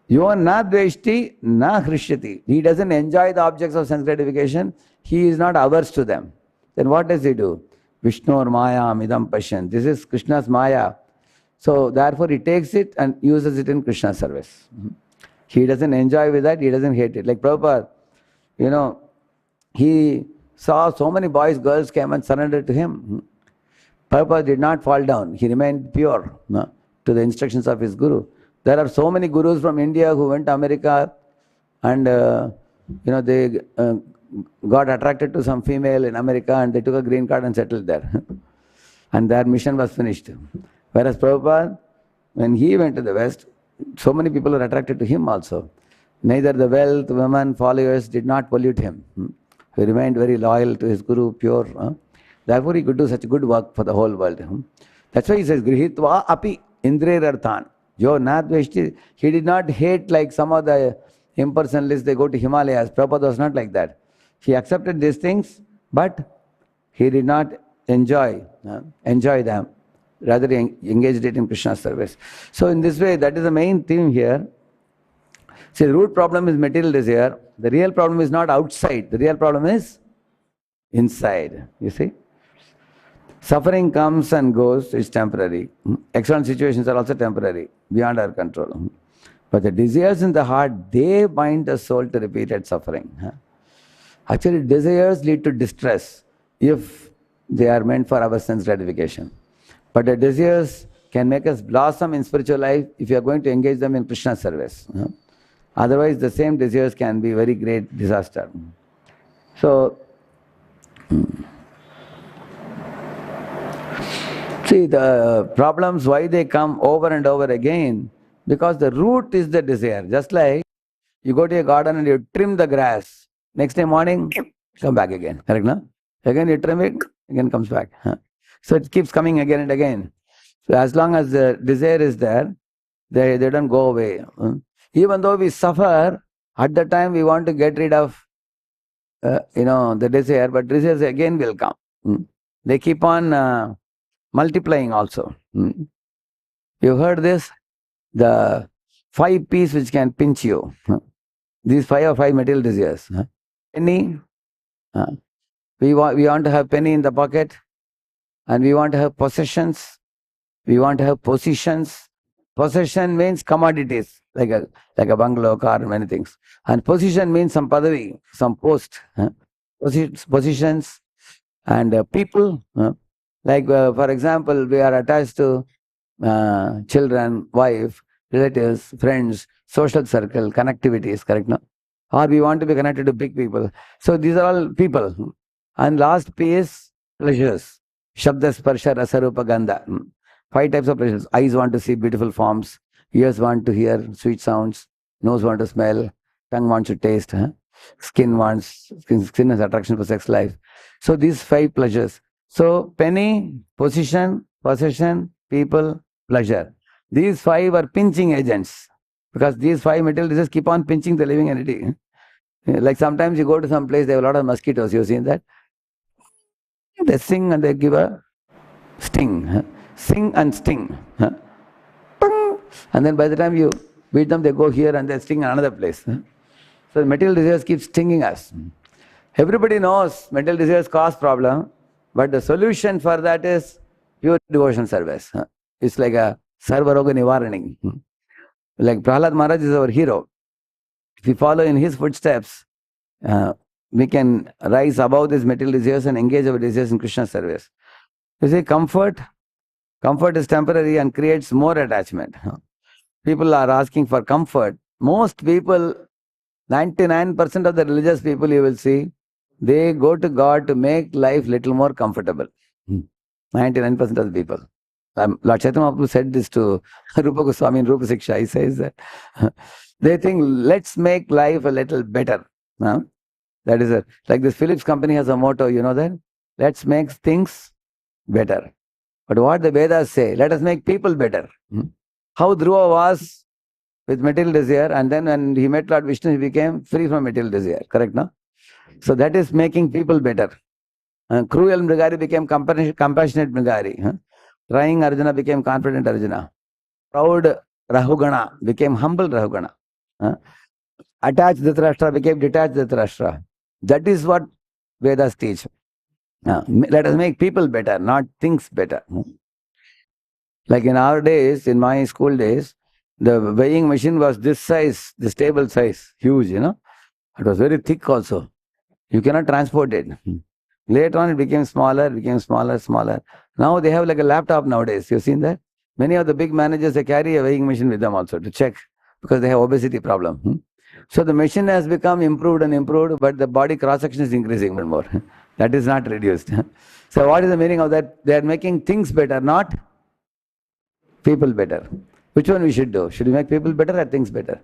Yo na dveshti na hrishyati. He doesn't enjoy the objects of sense gratification. He is not averse to them. Then what does he do? Vishnor mayam idam pashyan. This is Krishna's maya. So therefore he takes it and uses it in Krishna's service. He doesn't enjoy with that, he doesn't hate it. Like Prabhupada, he saw so many boys, girls came and surrendered to him. Prabhupada did not fall down. He remained pure to the instructions of his guru. There are so many gurus from India who went to America and they got attracted to some female in America and they took a green card and settled there. And their mission was finished. Whereas Prabhupada, when he went to the West, so many people were attracted to him also. Neither the wealth, women, followers did not pollute him. He remained very loyal to his guru, pure. Therefore he could do such good work for the whole world. That's why he says, Grihitva api indriyairarthan. Yo na dveshti. He did not hate like some of the impersonalists, they go to Himalayas. Prabhupada was not like that. He accepted these things, but he did not enjoy them. Rather, he engaged it in Krishna's service. So in this way, that is the main theme here. See, the root problem is material desire. The real problem is not outside. The real problem is inside. You see? Suffering comes and goes, it's temporary. External situations are also temporary, beyond our control. But the desires in the heart, they bind the soul to repeated suffering. Actually, desires lead to distress if they are meant for our sense gratification. But the desires can make us blossom in spiritual life if you are going to engage them in Krishna's service. Otherwise, the same desires can be very great disaster. So, see, the problems, why they come over and over again, because the root is the desire. Just like you go to a garden and you trim the grass. Next day morning, come back again. Correct, no? Again you trim it, again comes back. So it keeps coming again and again. So as long as the desire is there, they don't go away. Even though we suffer, at the time we want to get rid of the desire, but desires again will come. They keep on multiplying also. You heard this? the 5 P's which can pinch you. These 5 material desires. Penny. We want to have penny in the pocket, and we want to have possessions. We want to have positions. Possession means commodities, like a bungalow, car, many things. And position means some padavi, some post. Positions and people. For example, we are attached to children, wife, relatives, friends, social circle, connectivities, correct? No? Or we want to be connected to big people. So these are all people. And last P is pleasures. Shabda, Sparsha, Rasa, Rupa, Gandha. 5 types of pleasures. Eyes want to see beautiful forms. Ears want to hear sweet sounds. Nose want to smell. Tongue wants to taste. Skin has attraction for sex life. So these 5 pleasures. So penny, position, possession, people, pleasure. These 5 are pinching agents, because these 5 material desires keep on pinching the living entity. Like sometimes you go to some place, they have a lot of mosquitoes. You've seen that? They sing and they give a sting. Sing and sting. And then by the time you beat them, they go here and they sting in another place. So the material desires keep stinging us. Everybody knows material desires cause problem, but the solution for that is pure devotion service. It's like a sarvaroga nivarani. Like Prahlad Maharaj is our hero. If we follow in his footsteps, we can rise above these material desires and engage our desires in Krishna service. You see, comfort is temporary and creates more attachment. People are asking for comfort. Most people, 99% of the religious people you will see, they go to God to make life little more comfortable. 99% of the people. Lord Chaitanya Mahaprabhu said this to Rupa Goswami in Rupa Siksha. He says that they think, let's make life a little better. That is like this Philips company has a motto, you know that? Let's make things better. But what the Vedas say, let us make people better. How Dhruva was with material desire, and then when he met Lord Vishnu, he became free from material desire. Correct, no? So that is making people better. Cruel Mrigari became compassionate Mrigari. Trying Arjuna became confident Arjuna. Proud Rahugana became humble Rahugana. Attached Dhritarashtra became detached Dhritarashtra. That is what Vedas teach. Let us make people better, not things better. Like in our days, in my school days, the weighing machine was this size, this table size, huge, you know. It was very thick also. You cannot transport it. Later on, it became smaller, smaller. Now they have like a laptop nowadays. You've seen that? Many of the big managers, they carry a weighing machine with them also to check, because they have obesity problem. So the machine has become improved and improved, but the body cross-section is increasing more and more. That is not reduced. So what is the meaning of that? They are making things better, not people better. Which one we should do? Should we make people better or things better?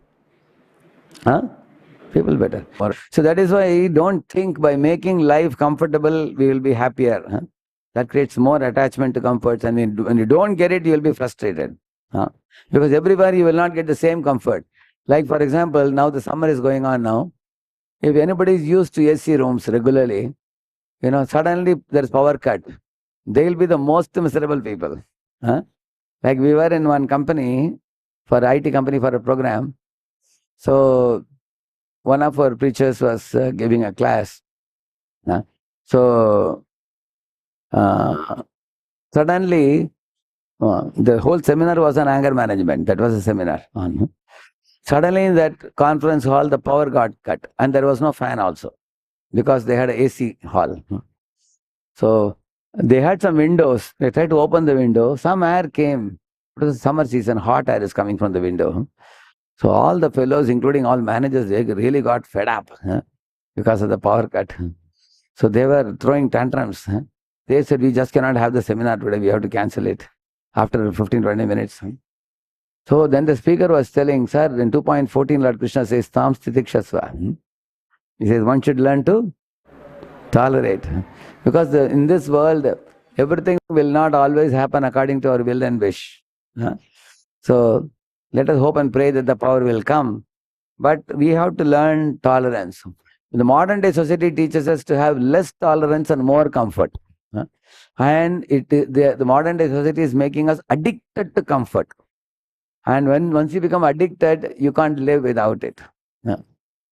People better. So that is why don't think by making life comfortable, we will be happier. That creates more attachment to comforts, and when you don't get it, you will be frustrated. Because everywhere you will not get the same comfort. Like for example, now the summer is going on now. If anybody is used to AC rooms regularly, you know, suddenly there is power cut. They will be the most miserable people. Like we were in one company, for IT company, for a program. So one of our preachers was giving a class. So suddenly the whole seminar was on anger management. That was a seminar. Suddenly in that conference hall, the power got cut, and there was no fan also, because they had an AC hall. So they had some windows. They tried to open the window. Some air came. It was summer season. Hot air is coming from the window. So all the fellows, including all managers, they really got fed up because of the power cut. So they were throwing tantrums. They said, we just cannot have the seminar today. We have to cancel it after 15-20 minutes. So then the speaker was telling, sir, in 2.14, Lord Krishna says, Tam Stitikshasva. He says, one should learn to tolerate. Because in this world, everything will not always happen according to our will and wish. So let us hope and pray that the power will come. But we have to learn tolerance. The modern day society teaches us to have less tolerance and more comfort. And the modern day society is making us addicted to comfort. And once you become addicted, you can't live without it.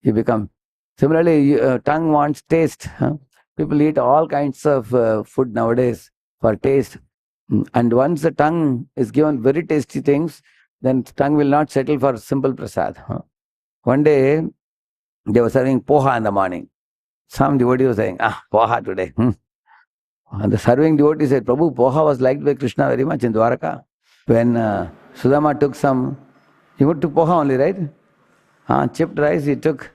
You become. Similarly, tongue wants taste. People eat all kinds of food nowadays for taste. And once the tongue is given very tasty things, then tongue will not settle for simple prasad. One day, they were serving poha in the morning. Some devotee was saying, poha today. And the serving devotee said, Prabhu, poha was liked by Krishna very much in Dwaraka. When Sudama took some, he took poha only, right? Chipped rice he took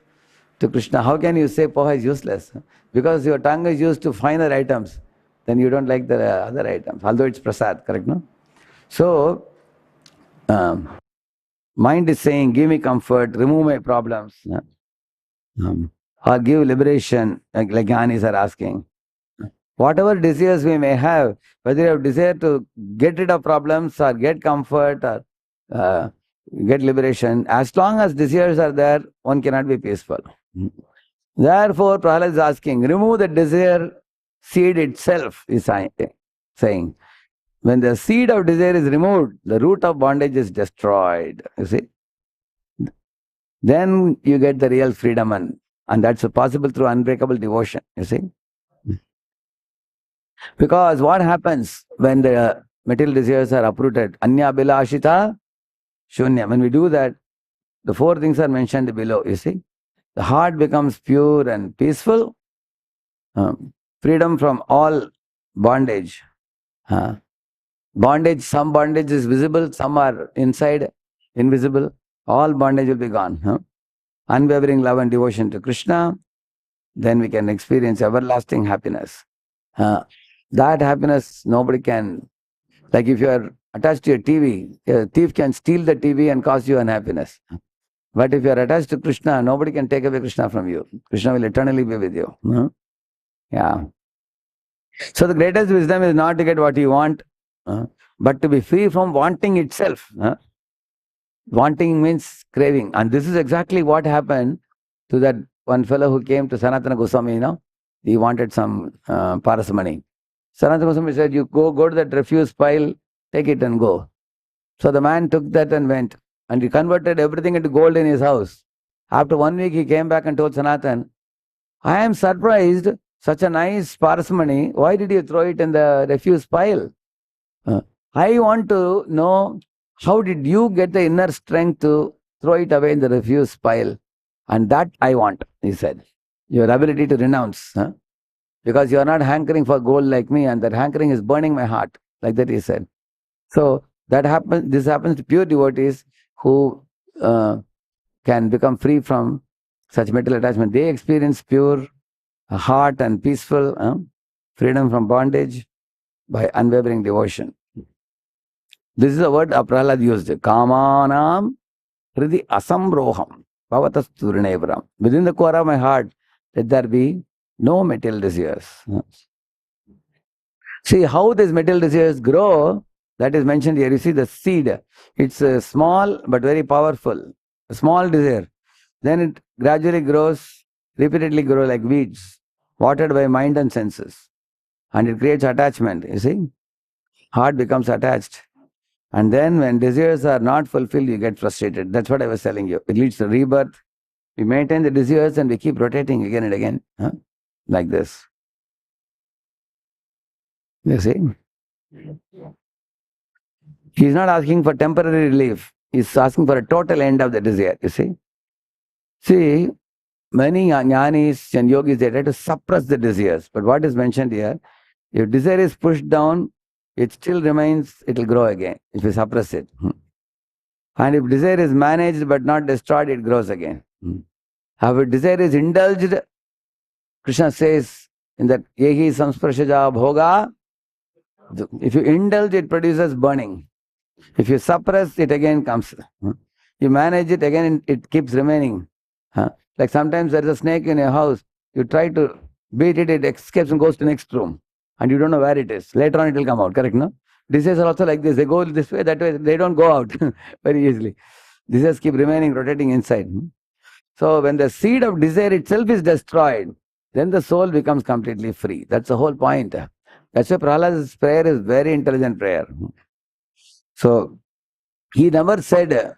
to Krishna. How can you say poha is useless? Because your tongue is used to finer items. Then you don't like the other items, although it's prasad, correct, no? So, mind is saying, give me comfort, remove my problems, or give liberation, like Gyanis are asking. Whatever desires we may have, whether you have desire to get rid of problems or get comfort or get liberation, as long as desires are there, one cannot be peaceful. Therefore, Prahlad is asking, remove the desire seed itself, is saying. When the seed of desire is removed, the root of bondage is destroyed. You see? Then you get the real freedom, and that's possible through unbreakable devotion. You see? Because what happens when the material desires are uprooted? Anya bilashita shunya. When we do that, the four things are mentioned below. You see? The heart becomes pure and peaceful. Freedom from all bondage. Bondage, some bondage is visible, some are inside, invisible. All bondage will be gone. Unwavering love and devotion to Krishna, then we can experience everlasting happiness. That happiness nobody can, like if you are attached to a TV, a thief can steal the TV and cause you unhappiness. But if you are attached to Krishna, nobody can take away Krishna from you. Krishna will eternally be with you. Yeah. So the greatest wisdom is not to get what you want, but to be free from wanting itself. Wanting means craving. And this is exactly what happened to that one fellow who came to Sanatana Goswami, he wanted some paras money. Sanatana Goswami said, you go to that refuse pile, take it and go. So the man took that and went. And he converted everything into gold in his house. After 1 week, he came back and told Sanatan, I am surprised, such a nice paras money, why did you throw it in the refuse pile? I want to know, how did you get the inner strength to throw it away in the refuse pile? And that I want, he said. Your ability to renounce. Because you are not hankering for gold like me, and that hankering is burning my heart. Like that he said. So that happens. This happens to pure devotees who can become free from such material attachment. They experience pure heart and peaceful freedom from bondage by unwavering devotion. This is the word Prahlad used. Kamanam hridi asambroham bhavatas turnevram. Within the core of my heart, let there be no material desires. See how these material desires grow, that is mentioned here. You see the seed. It's small but very powerful. A small desire. Then it gradually grows, repeatedly grows like weeds, watered by mind and senses. And it creates attachment. You see? Heart becomes attached. And then when desires are not fulfilled, you get frustrated. That's what I was telling you. It leads to rebirth. We maintain the desires and we keep rotating again and again. Like this. You see? He's not asking for temporary relief. He's asking for a total end of the desire. You see? See, many jnanis and yogis, they try to suppress the desires. But what is mentioned here, if desire is pushed down, it still remains, it will grow again if you suppress it. And if desire is managed but not destroyed, it grows again. If desire is indulged, Krishna says in that Yehi samsparshaja bhoga, if you indulge, it produces burning. If you suppress, it again comes. You manage it, again it keeps remaining. Like sometimes there is a snake in your house, you try to beat it, it escapes and goes to the next room. And you don't know where it is. Later on it will come out, correct, no? Desires are also like this. They go this way, that way. They don't go out very easily. Desires keep remaining, rotating inside. So when the seed of desire itself is destroyed, then the soul becomes completely free. That's the whole point. That's why Prahlad's prayer is very intelligent prayer. So He never said to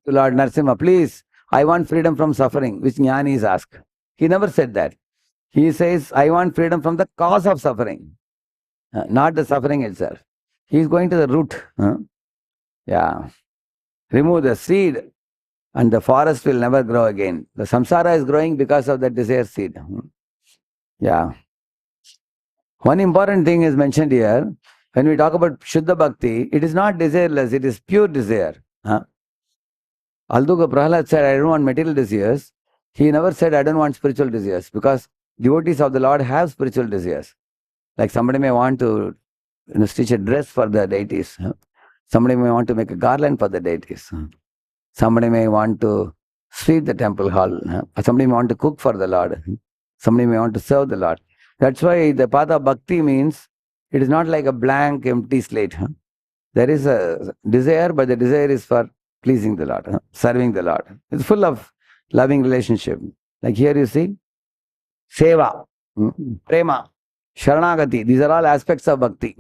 Lord Narasimha, please, I want freedom from suffering, which Jnanis ask. He never said that. He says, I want freedom from the cause of suffering, not the suffering itself. He is going to the root. Yeah. Remove the seed and the forest will never grow again. The samsara is growing because of the desire seed. Yeah. One important thing is mentioned here. When we talk about Shuddha Bhakti, it is not desireless, it is pure desire. Although Prahlad said, I don't want material desires, he never said, I don't want spiritual desires, because devotees of the Lord have spiritual desires. Like somebody may want to stitch a dress for the deities. Somebody may want to make a garland for the deities. Somebody may want to sweep the temple hall. Somebody may want to cook for the Lord. Somebody may want to serve the Lord. That's why the path of bhakti means it is not like a blank, empty slate. There is a desire, but the desire is for pleasing the Lord, serving the Lord. It's full of loving relationship. Like here you see, seva, prema, sharanagati. These are all aspects of bhakti.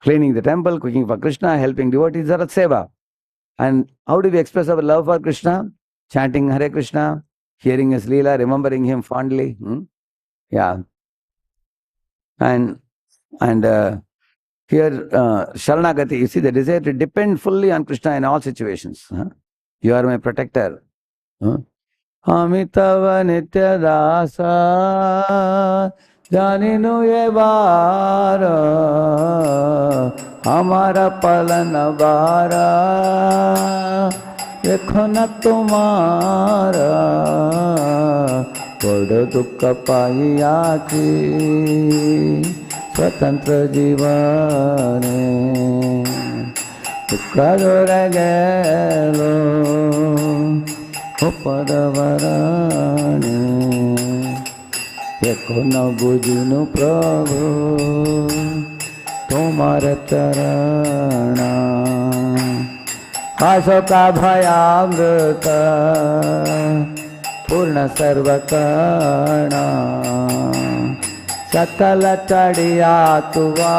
Cleaning the temple, cooking for Krishna, helping devotees are seva. And how do we express our love for Krishna? Chanting Hare Krishna, hearing his Leela, remembering him fondly. Yeah. And here, Sharanagati, you see the desire to depend fully on Krishna in all situations. You are my protector. Amitava Nitya Dasa Janinu Yevara Amara Palana Vara Ekhona Tumara Koda Dukka Payati Swatantra Jivane Dukka Doragelo Upadavarane Ekhona Bujinu Prabhu Tomara Charana Asoka Bhayamrita Purna Sarvakana Sakala Chadiya Tuva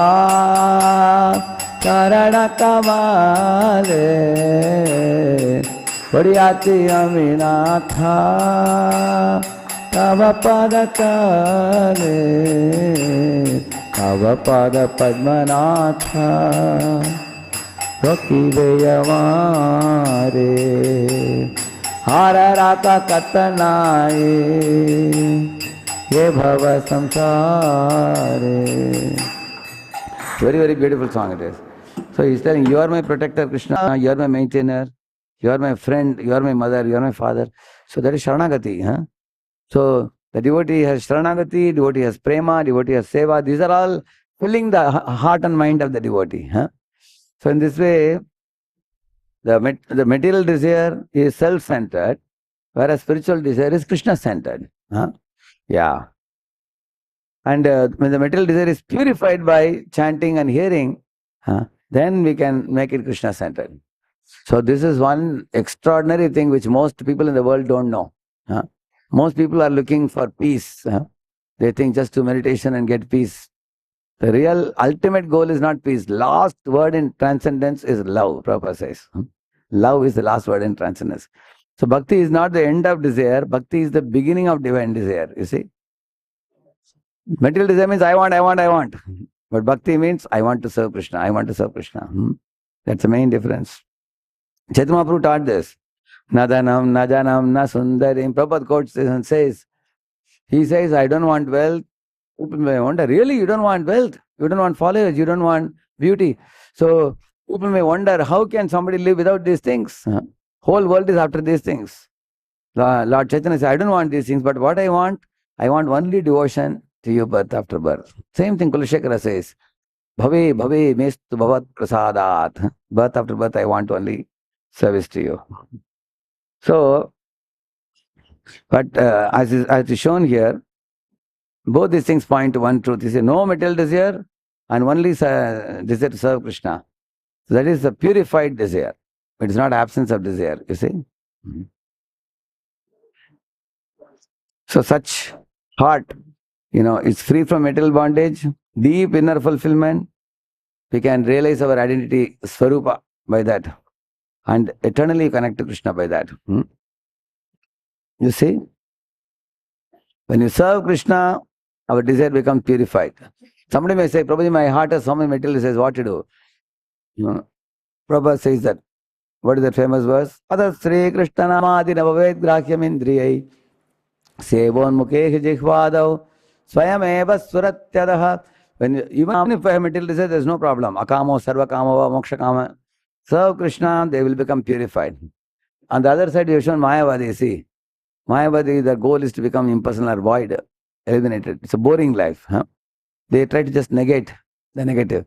Karana Kamale Puriyati Aminatha Tava Pada Kale Tava Pada Padmanatha Roki Veyamare Hararata Katanaye Ye Bhava Samsare. Very, very beautiful song it is. So he's telling, you are my protector, Krishna, you are my maintainer, you are my friend, you are my mother, you are my father. So that is Sharanagati. So the devotee has Sharanagati, devotee has Prema, devotee has Seva. These are all filling the heart and mind of the devotee. So in this way, the material desire is self-centered, whereas spiritual desire is Krishna-centered. Yeah. And when the material desire is purified by chanting and hearing, then we can make it Krishna-centered. So this is one extraordinary thing which most people in the world don't know. Most people are looking for peace. They think just to meditation and get peace. The real ultimate goal is not peace. Last word in transcendence is love, Prabhupada says. Love is the last word in transcendence. So bhakti is not the end of desire. Bhakti is the beginning of divine desire, you see. Material desire means I want. But bhakti means I want to serve Krishna. I want to serve Krishna. That's the main difference. Chaitanya Mahaprabhu taught this. Nadanam, najanam, na sundarim. Prabhupada quotes this and says, he says, I don't want wealth. People may wonder, really, you don't want wealth? You don't want followers? You don't want beauty? So people may wonder, how can somebody live without these things? Whole world is after these things. Lord Chaitanya says, I don't want these things, but what I want only devotion to you birth after birth. Same thing Kulashekara says, Bhave mestu bhavat prasadat. Birth after birth, I want only service to you. So, but as is shown here, both these things point to one truth. He says, no material desire and only desire to serve Krishna. So that is the purified desire. It is not absence of desire, you see. So such heart, is free from material bondage, deep inner fulfillment. We can realize our identity, Swarupa, by that. and eternally connect to Krishna by that. You see, when you serve Krishna, our desire becomes purified. Somebody may say, Prabhuji, my heart has so many material desires, what to do? Prabhupada says that. What is that famous verse? Adas Sri Krishna Namadi Navaved Grahyam Indriyai Sevon Mukesh Jihvadav Swayameva Suratyadaha. Even if I have material desire, there is no problem. Akamo, Sarva Kamava, Moksha Kama. Serve Krishna, they will become purified. On the other side, you have shown Mayavadi. See, Mayavadi, the goal is to become impersonal or void, eliminated. It's a boring life. They try to just negate the negative.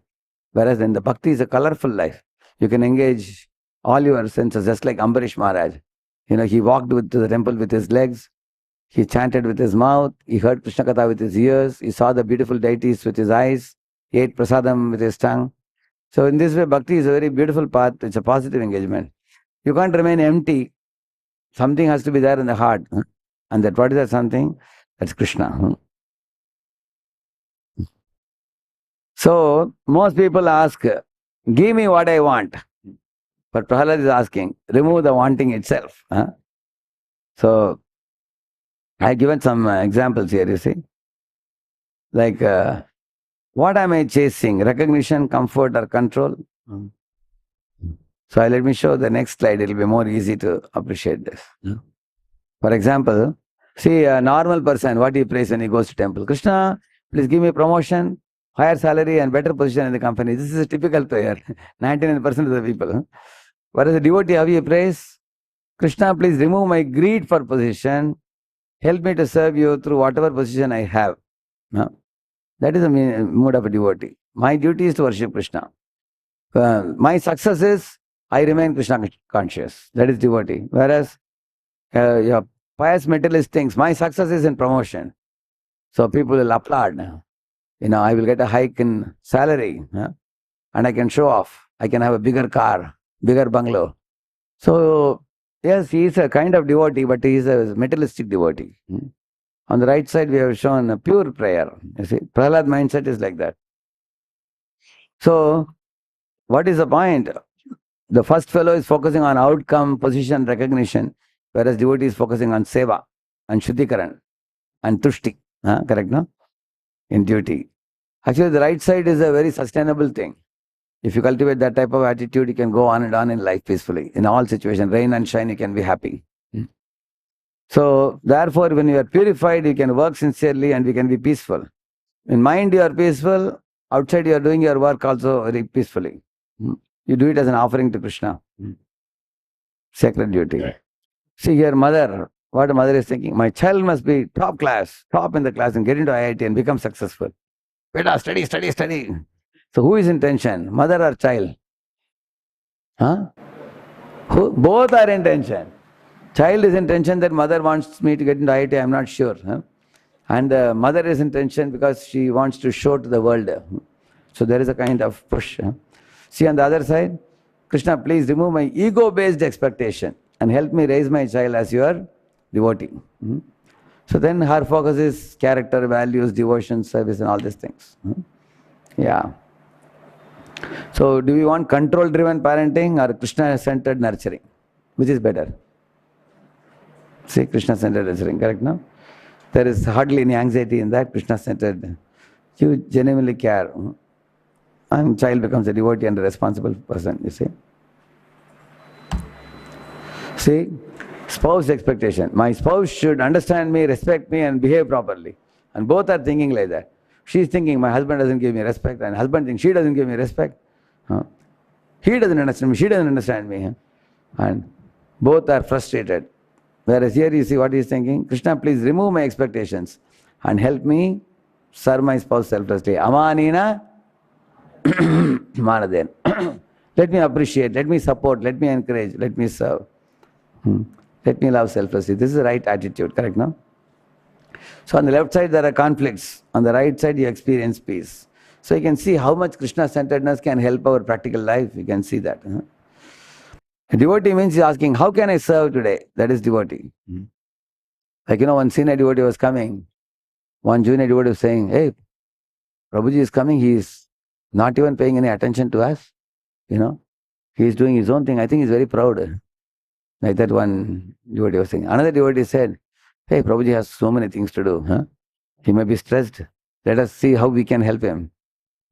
Whereas in the bhakti is a colorful life. You can engage all your senses, just like Ambarish Maharaj. He walked to the temple with his legs. He chanted with his mouth. He heard Krishna Katha with his ears. He saw the beautiful deities with his eyes. He ate prasadam with his tongue. So in this way, bhakti is a very beautiful path. It's a positive engagement. You can't remain empty. Something has to be there in the heart. And what is that something? That's Krishna. So most people ask, give me what I want. But Prahlad is asking, remove the wanting itself. So I have given some examples here, you see. Like, what am I chasing? Recognition, comfort, or control? So let me show the next slide. It will be more easy to appreciate this. For example, see a normal person, what he prays when he goes to temple. Krishna, please give me promotion, higher salary and better position in the company. This is a typical prayer. 99% of the people. Whereas a devotee, how he prays? Krishna, please remove my greed for position. Help me to serve you through whatever position I have. That is the mood of a devotee. My duty is to worship Krishna. My success is, I remain Krishna conscious. That is devotee. Whereas your pious materialist thinks, my success is in promotion. So people will applaud. I will get a hike in salary. And I can show off. I can have a bigger car, bigger bungalow. So, yes, he is a kind of devotee, but he is a materialistic devotee. On the right side, we have shown a pure prayer. You see, Prahlad mindset is like that. So, what is the point? The first fellow is focusing on outcome, position, recognition, whereas devotee is focusing on seva and shuddhikaran and tushti. Correct, no? In duty. Actually, the right side is a very sustainable thing. If you cultivate that type of attitude, you can go on and on in life peacefully. In all situations, rain and shine, you can be happy. So, therefore, when you are purified, you can work sincerely and you can be peaceful. In mind, you are peaceful. Outside, you are doing your work also very peacefully. You do it as an offering to Krishna. Sacred duty. Right. See here, mother. What a mother is thinking. My child must be top class, top in the class and get into IIT and become successful. Beta, study, study, study. So who is in tension? Mother or child? Both are in tension. Child is in tension that mother wants me to get into IIT, I am not sure. And mother is in tension because she wants to show to the world. So there is a kind of push. See on the other side, Krishna, please remove my ego-based expectation and help me raise my child as your devotee. So then her focus is character, values, devotion, service and all these things. Yeah. So do we want control-driven parenting or Krishna-centered nurturing? Which is better? See, Krishna-centered nurturing, correct, no? There is hardly any anxiety in that, Krishna-centered. You genuinely care. And child becomes a devotee and a responsible person, you see. See, spouse expectation. My spouse should understand me, respect me and behave properly. And both are thinking like that. She is thinking, my husband doesn't give me respect, and husband thinks she doesn't give me respect. He doesn't understand me, she doesn't understand me. And both are frustrated. Whereas here you see what he is thinking, Krishna, please remove my expectations and help me serve my spouse selflessly. Amanina Manaden. Let me appreciate, let me support, let me encourage, let me serve. Let me love selflessly. This is the right attitude, correct, no? So on the left side there are conflicts. On the right side you experience peace. So you can see how much Krishna-centeredness can help our practical life. You can see that. A devotee means he's asking, how can I serve today? That is devotee. Like, one senior devotee was coming. One junior devotee was saying, hey, Prabhuji is coming. He is not even paying any attention to us. He is doing his own thing. I think he's very proud. Like that one devotee was saying. Another devotee said, hey, Prabhuji has so many things to do. Huh? He may be stressed. Let us see how we can help him.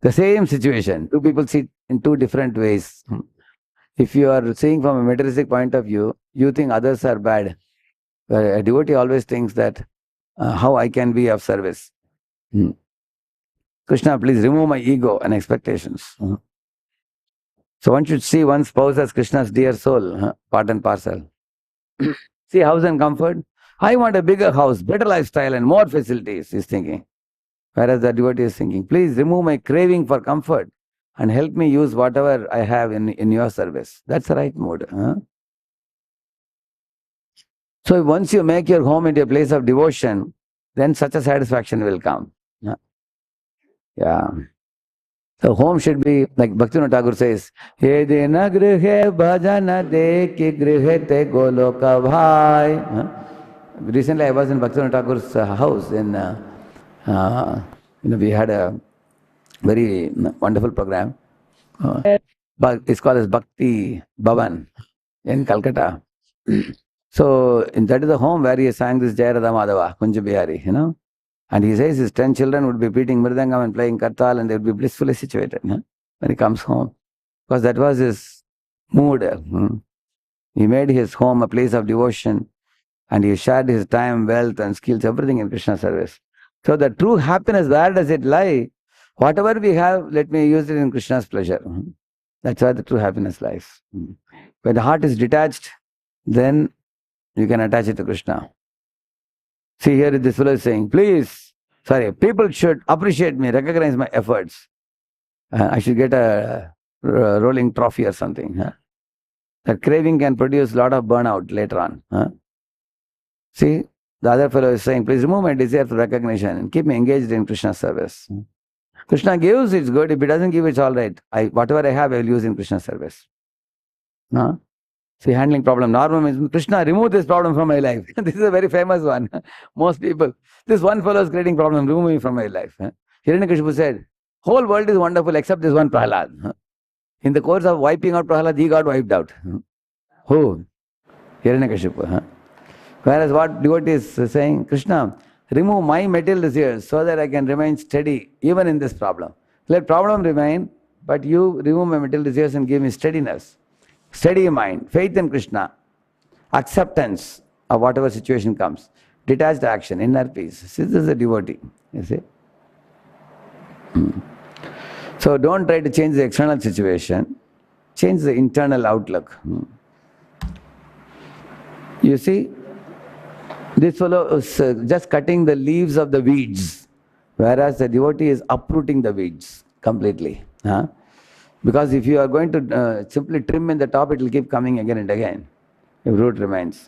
The same situation. Two people see in two different ways. If you are seeing from a materialistic point of view, you think others are bad. A devotee always thinks that how I can be of service. Krishna, please remove my ego and expectations. So one should see one's spouse as Krishna's dear soul, part and parcel. See house and comfort. I want a bigger house, better lifestyle and more facilities, he's thinking. Whereas the devotee is thinking, please remove my craving for comfort and help me use whatever I have in your service. That's the right mode. So once you make your home into a place of devotion, then such a satisfaction will come. Yeah. So home should be, like Bhaktivinoda Thakur says, He dina grihe bhajana deki grihe te goloka bhai. Recently I was in Bhaktivinoda Thakur's house in, we had a very wonderful program. It's called as Bhakti Bhavan in Calcutta. So that is the home where he sang this Jayarada Madhava, Kunja Bihari, And he says his 10 children would be beating Mridangam and playing Kartal and they would be blissfully situated when he comes home. Because that was his mood. He made his home a place of devotion and he shared his time, wealth and skills, everything in Krishna service. So the true happiness, where does it lie? Whatever we have, let me use it in Krishna's pleasure. That's where the true happiness lies. When the heart is detached, then you can attach it to Krishna. See, here this fellow is saying, people should appreciate me, recognize my efforts. I should get a rolling trophy or something. That craving can produce a lot of burnout later on. See, the other fellow is saying, please remove my desire for recognition and keep me engaged in Krishna's service. Krishna gives, it's good. If he doesn't give, it's all right. Whatever I have, I will use in Krishna's service. See, handling problem. Normal means, Krishna, remove this problem from my life. This is a very famous one. Most people. This one fellow is creating problem, remove me from my life. Hiranyakashipu said, whole world is wonderful except this one Prahlad. In the course of wiping out Prahlad, he got wiped out. Who? Hiranyakashipu. Whereas what devotee is saying, Krishna, remove my material desires so that I can remain steady even in this problem. Let problem remain, but you remove my material desires and give me steadiness. Steady mind, faith in Krishna, acceptance of whatever situation comes, detached action, inner peace. This is a devotee, you see. So don't try to change the external situation, change the internal outlook. You see, this fellow is just cutting the leaves of the weeds, whereas the devotee is uprooting the weeds completely. Because if you are going to simply trim in the top, it will keep coming again and again. If root remains.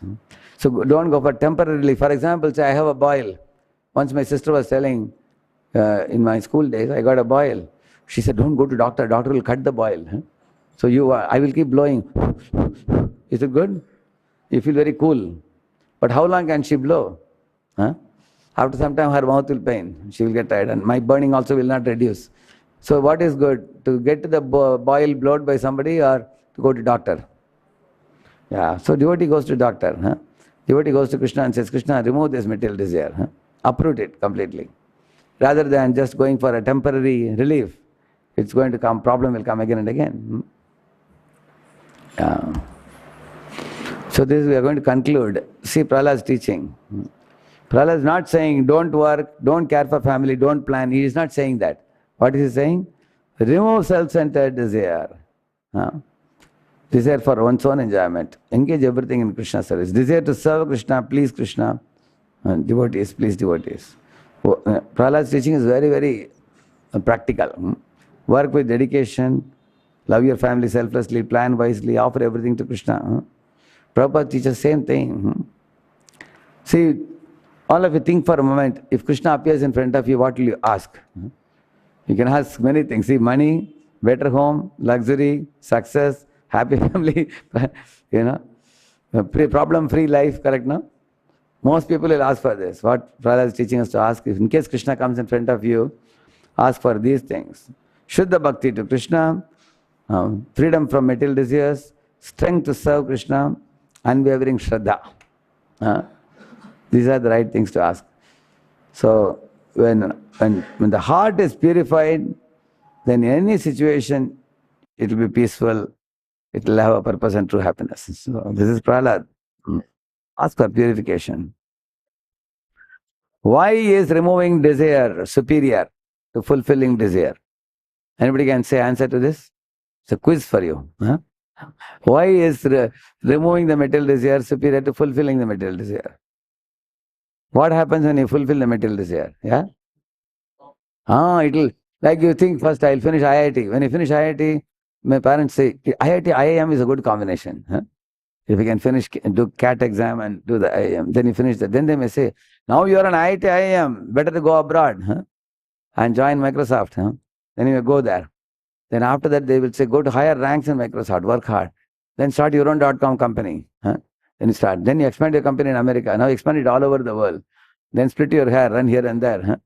So don't go for temporarily. For example, say I have a boil. Once my sister was telling, in my school days, I got a boil. She said, don't go to doctor. Doctor will cut the boil. So I will keep blowing. Is it good? You feel very cool. But how long can she blow? After some time, her mouth will pain. She will get tired. And my burning also will not reduce. So what is good? To get to the boil blowed by somebody or to go to doctor? Yeah. So devotee goes to doctor. Devotee goes to Krishna and says, Krishna, remove this material desire. Uproot it completely. Rather than just going for a temporary relief, it's going to come, problem will come again and again. So this we are going to conclude. See Prahlad's teaching. Prahlad is not saying don't work, don't care for family, don't plan. He is not saying that. What is he saying? Remove self-centered desire. Desire for one's own enjoyment. Engage everything in Krishna's service. Desire to serve Krishna, please Krishna. Devotees, please devotees. Prahlad's teaching is very, very practical. Work with dedication, love your family selflessly, plan wisely, offer everything to Krishna. Prabhupada teaches same thing. See, all of you think for a moment, if Krishna appears in front of you, what will you ask? You can ask many things. See, money, better home, luxury, success, happy family, problem-free life, correct, no? Most people will ask for this. What Prahlad is teaching us to ask is, in case Krishna comes in front of you, ask for these things. Shuddha bhakti to Krishna, freedom from material desires, strength to serve Krishna, unwavering Shraddha. These are the right things to ask. So when the heart is purified, then in any situation it will be peaceful, it will have a purpose and true happiness. So this is Prahlad. Ask for purification. Why is removing desire superior to fulfilling desire? Anybody can say answer to this? It's a quiz for you. Why is removing the material desire superior to fulfilling the material desire? What happens when you fulfill the material desire? Yeah? It'll, like you think first I'll finish IIT. When you finish IIT, my parents say, IIT, IIM is a good combination. If you can finish, do CAT exam and do the IIM, then you finish that. Then they may say, now you are an IIT, IIM, better to go abroad and join Microsoft. Then you go there. Then after that, they will say, go to higher ranks in Microsoft, work hard. Then start your own .com company. Then you start. Then you expand your company in America. Now expand it all over the world. Then split your hair, run here and there.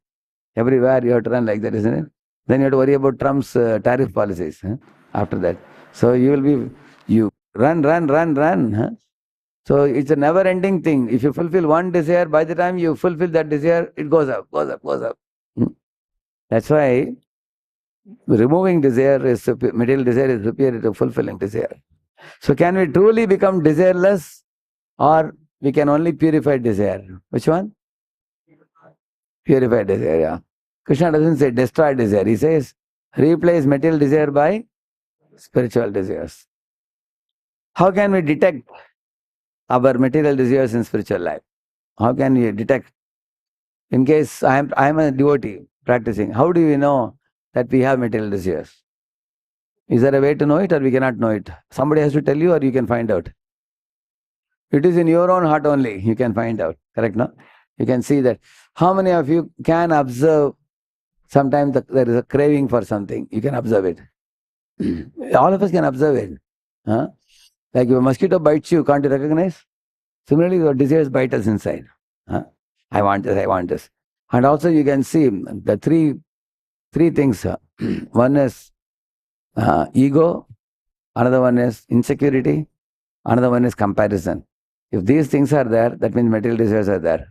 Everywhere you have to run like that, isn't it? Then you have to worry about Trump's tariff policies after that. So you will be, you run. So it's a never-ending thing. If you fulfill one desire, by the time you fulfill that desire, it goes up. That's why removing desire is material desire is superior to fulfilling desire. So can we truly become desireless, or we can only purify desire? Which one? Purify desire, yeah. Krishna doesn't say destroy desire. He says replace material desire by spiritual desires. How can we detect our material desires in spiritual life? How can we detect? In case I am a devotee practicing, how do we know that we have material desires? Is there a way to know it, or we cannot know it? Somebody has to tell you, or you can find out. It is in your own heart only you can find out. Correct, no? You can see that. How many of you can observe sometimes there is a craving for something? You can observe it. All of us can observe it. Like if a mosquito bites you, can't you recognize? Similarly, your desires bite us inside. I want this. And also you can see the three things. One is ego, another one is insecurity, another one is comparison. If these things are there, that means material desires are there.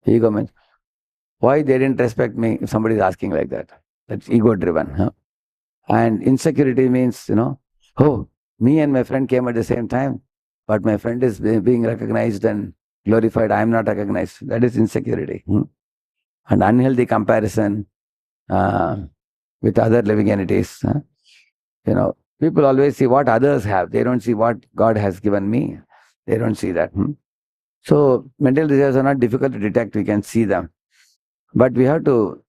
Ego means, why they didn't respect me, if somebody is asking like that. That's ego driven. And insecurity means, oh, me and my friend came at the same time, but my friend is being recognized and glorified. I am not recognized. That is insecurity. And unhealthy comparison with other living entities. People always see what others have. They don't see what God has given me. They don't see that. So mental desires are not difficult to detect. We can see them. But we have to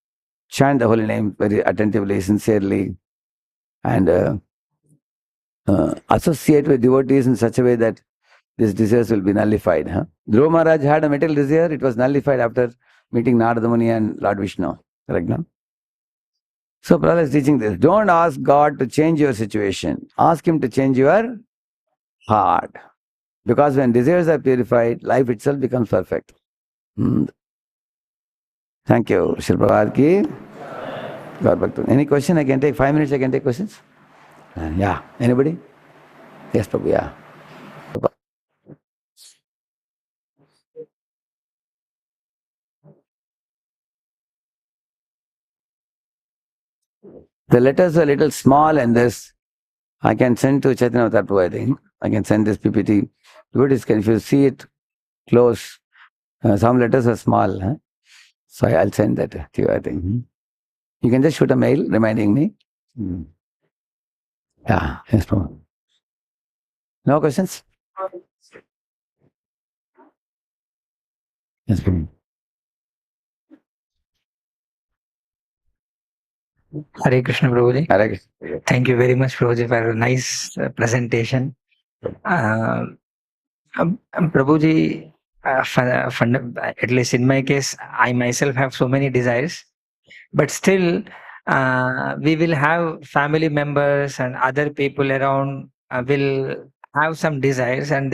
chant the holy name very attentively, sincerely, and associate with devotees in such a way that these desires will be nullified. Dhruva Maharaj had a material desire. It was nullified after meeting Narada Muni and Lord Vishnu. Correct, no? So Prahlad is teaching this. Don't ask God to change your situation. Ask Him to change your heart. Because when desires are purified, life itself becomes perfect. Thank you. Shri Prabhupada ki. God Bhakta. Any question I can take? 5 minutes I can take questions? Yeah. Anybody? Yes, Prabhu. Yeah. The letters are a little small, and this I can send to Chaitanya Attapur, I think. I can send this PPT. If you see it close, some letters are small. So I'll send that to you, I think. You can just shoot a mail reminding me. Yeah, yes, Prabhu. No questions? Yes, Prabhu. Hare Krishna, Prabhuji. Hare Krishna. Thank you very much, Prabhuji, for a nice presentation. Prabhuji, at least in my case, I myself have so many desires, but still we will have family members and other people around will have some desires, and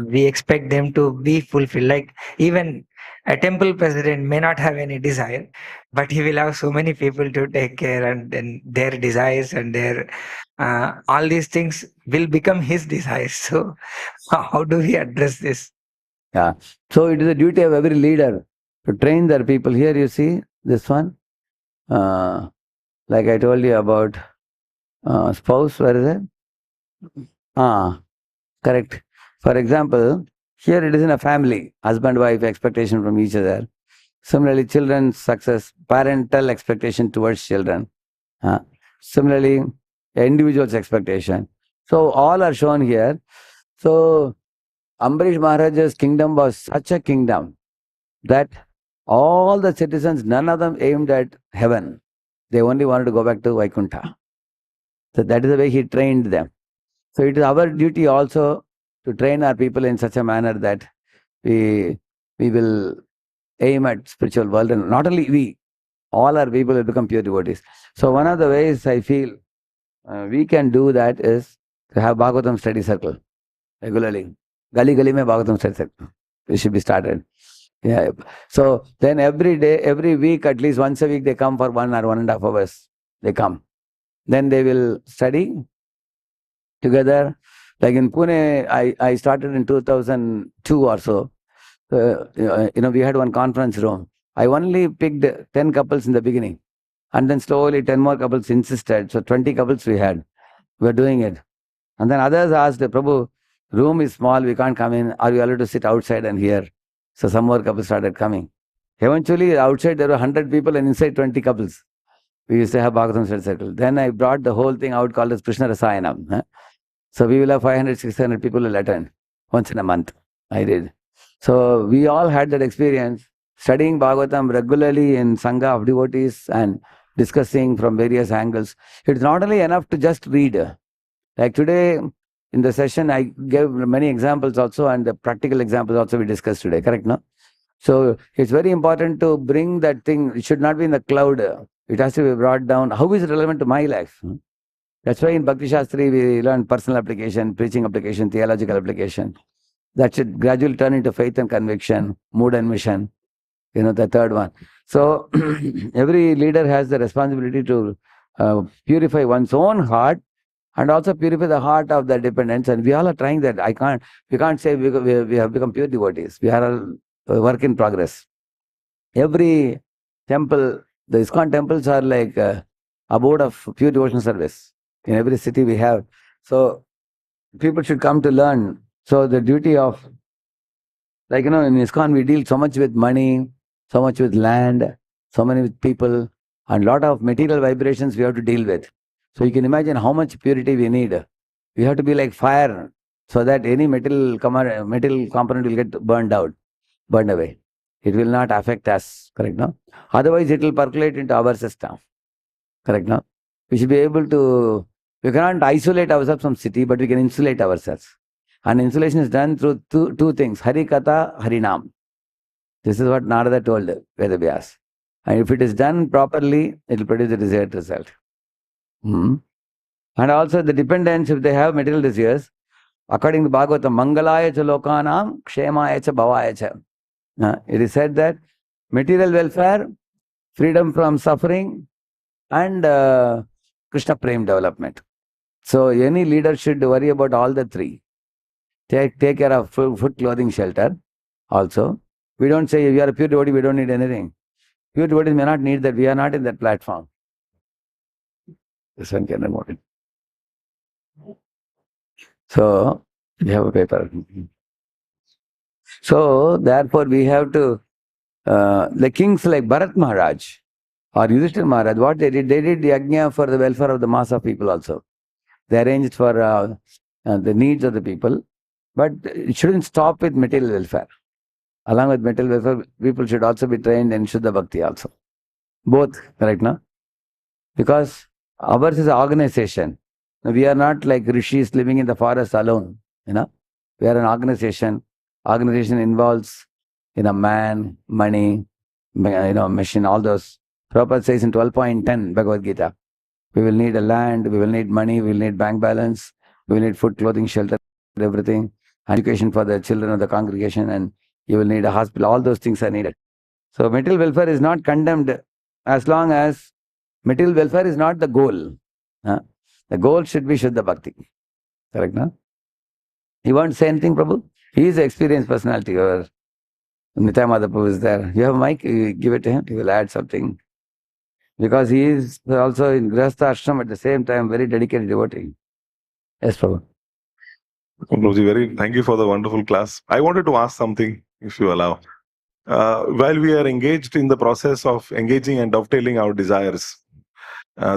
we expect them to be fulfilled. Like even A temple president may not have any desire, but he will have so many people to take care, and then their desires and their all these things will become his desires. So, how do we address this? Yeah. So it is a duty of every leader to train their people. Here you see this one. Like I told you about spouse, where is it? Correct. For example, here it is in a family, husband, wife, expectation from each other. Similarly, children's success, parental expectation towards children. Similarly, individual's expectation. So all are shown here. So Ambarish Maharaja's kingdom was such a kingdom that all the citizens, none of them aimed at heaven. They only wanted to go back to Vaikuntha. So that is the way he trained them. So it is our duty also to train our people in such a manner that we will aim at spiritual world, and not only we, all our people will become pure devotees. So one of the ways I feel we can do that is to have Bhagavatam study circle regularly. Gali gali mein Bhagavatam study circle. It should be started. Yeah. So then every day, every week, at least once a week, they come for 1 or 1.5 hours. They come. Then they will study together. Like in Pune, I started in 2002 or so. We had one conference room. I only picked 10 couples in the beginning. And then slowly 10 more couples insisted. So 20 couples we had. We were doing it. And then others asked, Prabhu, room is small, we can't come in. Are you allowed to sit outside and hear? So some more couples started coming. Eventually, outside there were 100 people and inside 20 couples. We used to have Bhagavatam study circle. Then I brought the whole thing out called as Krishna Rasayanam. So we will have 500, 600 people will attend once in a month. I did. So we all had that experience, studying Bhagavatam regularly in Sangha of devotees and discussing from various angles. It's not only enough to just read. Like today, in the session, I gave many examples also, and the practical examples also we discussed today, correct, no? So it's very important to bring that thing. It should not be in the cloud. It has to be brought down. How is it relevant to my life? That's why in Bhakti Shastri, we learn personal application, preaching application, theological application. That should gradually turn into faith and conviction, mood and mission, the third one. So every leader has the responsibility to purify one's own heart and also purify the heart of the dependents. And we all are trying that. We can't say we have become pure devotees. We are a work in progress. Every temple, the ISKCON temples are like abode of pure devotional service. In every city we have. So people should come to learn. So the duty of, in ISKCON we deal so much with money, so much with land, so many with people, and lot of material vibrations we have to deal with. So you can imagine how much purity we need. We have to be like fire, so that any metal component will get burned away. It will not affect us, correct, no? Otherwise it will percolate into our system, correct, no? We should be able to, we cannot isolate ourselves from city, but we can insulate ourselves. And insulation is done through two things, Hari Katha, Harinam. This is what Narada told Vedavyas. And if it is done properly, it will produce the desired result. And also the dependents, if they have material desires, according to Bhagavatam, Mangalaya cha lokanam, Kshemaya cha bhavaya cha. It is said that material welfare, freedom from suffering, and Krishna Prem development. So any leader should worry about all the three. Take care of food, clothing, shelter. Also, we don't say if we are a pure devotee, we don't need anything. Pure devotees may not need that. We are not in that platform. This one can remove it. So we have a paper. So therefore, we have to. The kings like Bharat Maharaj or Yudhishthira Maharaj, what they did yajna for the welfare of the mass of people also. They arranged for the needs of the people, but it shouldn't stop with material welfare. Along with material welfare, people should also be trained in Shuddha Bhakti also. Both, correct, no? Because ours is an organization. We are not like rishis living in the forest alone, We are an organization. Organization involves, man, money, machine, all those. Prabhupada says in 12.10 Bhagavad Gita, we will need a land, we will need money, we will need bank balance, we will need food, clothing, shelter, everything, education for the children of the congregation, and you will need a hospital, all those things are needed. So material welfare is not condemned as long as material welfare is not the goal. The goal should be Shuddha Bhakti. Correct, no? You want to say anything, Prabhu? He is an experienced personality. Or Nitai Madhaprabhu is there. You have a mic, you give it to him, he will add something. Because he is also in Grihastha Ashram at the same time, very dedicated devotee. Yes, Prabhu. Prabhuji, thank you for the wonderful class. I wanted to ask something, if you allow. While we are engaged in the process of engaging and dovetailing our desires,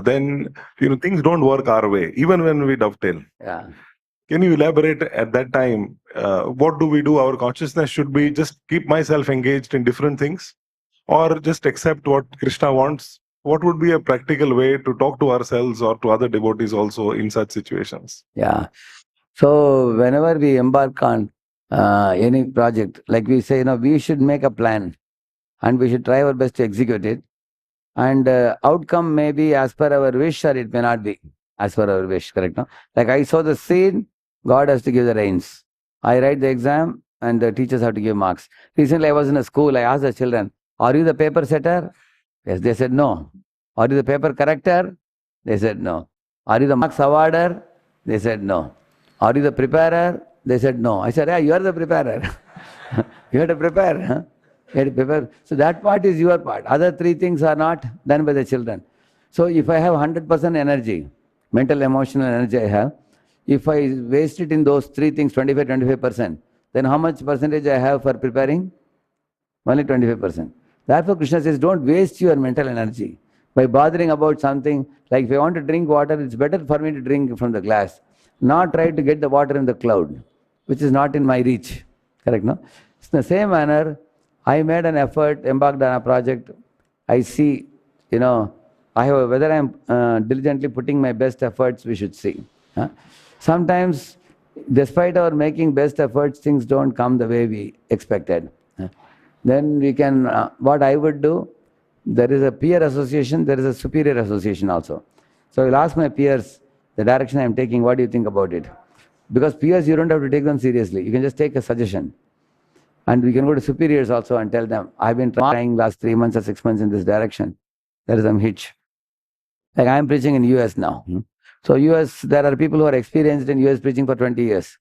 then things don't work our way, even when we dovetail. Yeah. Can you elaborate at that time? What do we do? Our consciousness should be just keep myself engaged in different things, or just accept what Krishna wants? What would be a practical way to talk to ourselves or to other devotees also in such situations? Yeah. So whenever we embark on any project, like we say, we should make a plan and we should try our best to execute it. And outcome may be as per our wish, or it may not be as per our wish, correct? No? Like I saw the seed, God has to give the rains. I write the exam and the teachers have to give marks. Recently I was in a school, I asked the children, are you the paper setter? Yes, they said no. Are you the paper corrector? They said no. Are you the marks awarder? They said no. Are you the preparer? They said no. I said, yeah, you are the preparer. You have to prepare. Huh? You have to prepare. So that part is your part. Other three things are not done by the children. So if I have 100% energy, mental, emotional energy I have, if I waste it in those three things, 25%, then how much percentage I have for preparing? Only 25%. Therefore, Krishna says, don't waste your mental energy by bothering about something. Like if I want to drink water, it's better for me to drink from the glass, not try to get the water in the cloud, which is not in my reach. Correct, no? In the same manner, I made an effort, embarked on a project. I see, whether I am diligently putting my best efforts, we should see. Sometimes, despite our making best efforts, things don't come the way we expected. Then we can, what I would do, there is a peer association, there is a superior association also. So I will ask my peers, the direction I am taking, what do you think about it? Because peers, you don't have to take them seriously. You can just take a suggestion. And we can go to superiors also and tell them, I've been trying last 3 months or 6 months in this direction. There is some hitch. Like I am preaching in US now. So US, there are people who are experienced in US preaching for 20 years.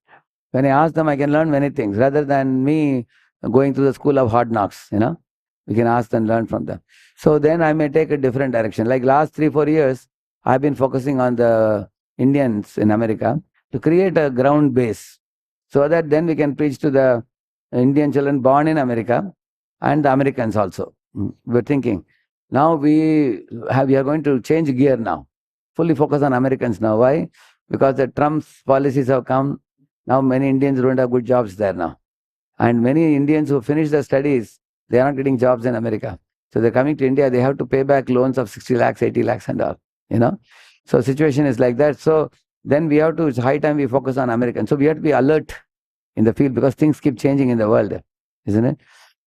When I ask them, I can learn many things rather than me going to the school of hard knocks, We can ask and learn from them. So then I may take a different direction. Like last 3-4 years, I've been focusing on the Indians in America to create a ground base so that then we can preach to the Indian children born in America and the Americans also. We're thinking, now we are going to change gear now. Fully focus on Americans now. Why? Because the Trump's policies have come. Now many Indians don't have good jobs there now. And many Indians who finish their studies, they are not getting jobs in America. So they're coming to India, they have to pay back loans of 60 lakhs, 80 lakhs and all, So situation is like that. So then we have to, it's high time we focus on Americans. So we have to be alert in the field because things keep changing in the world, isn't it?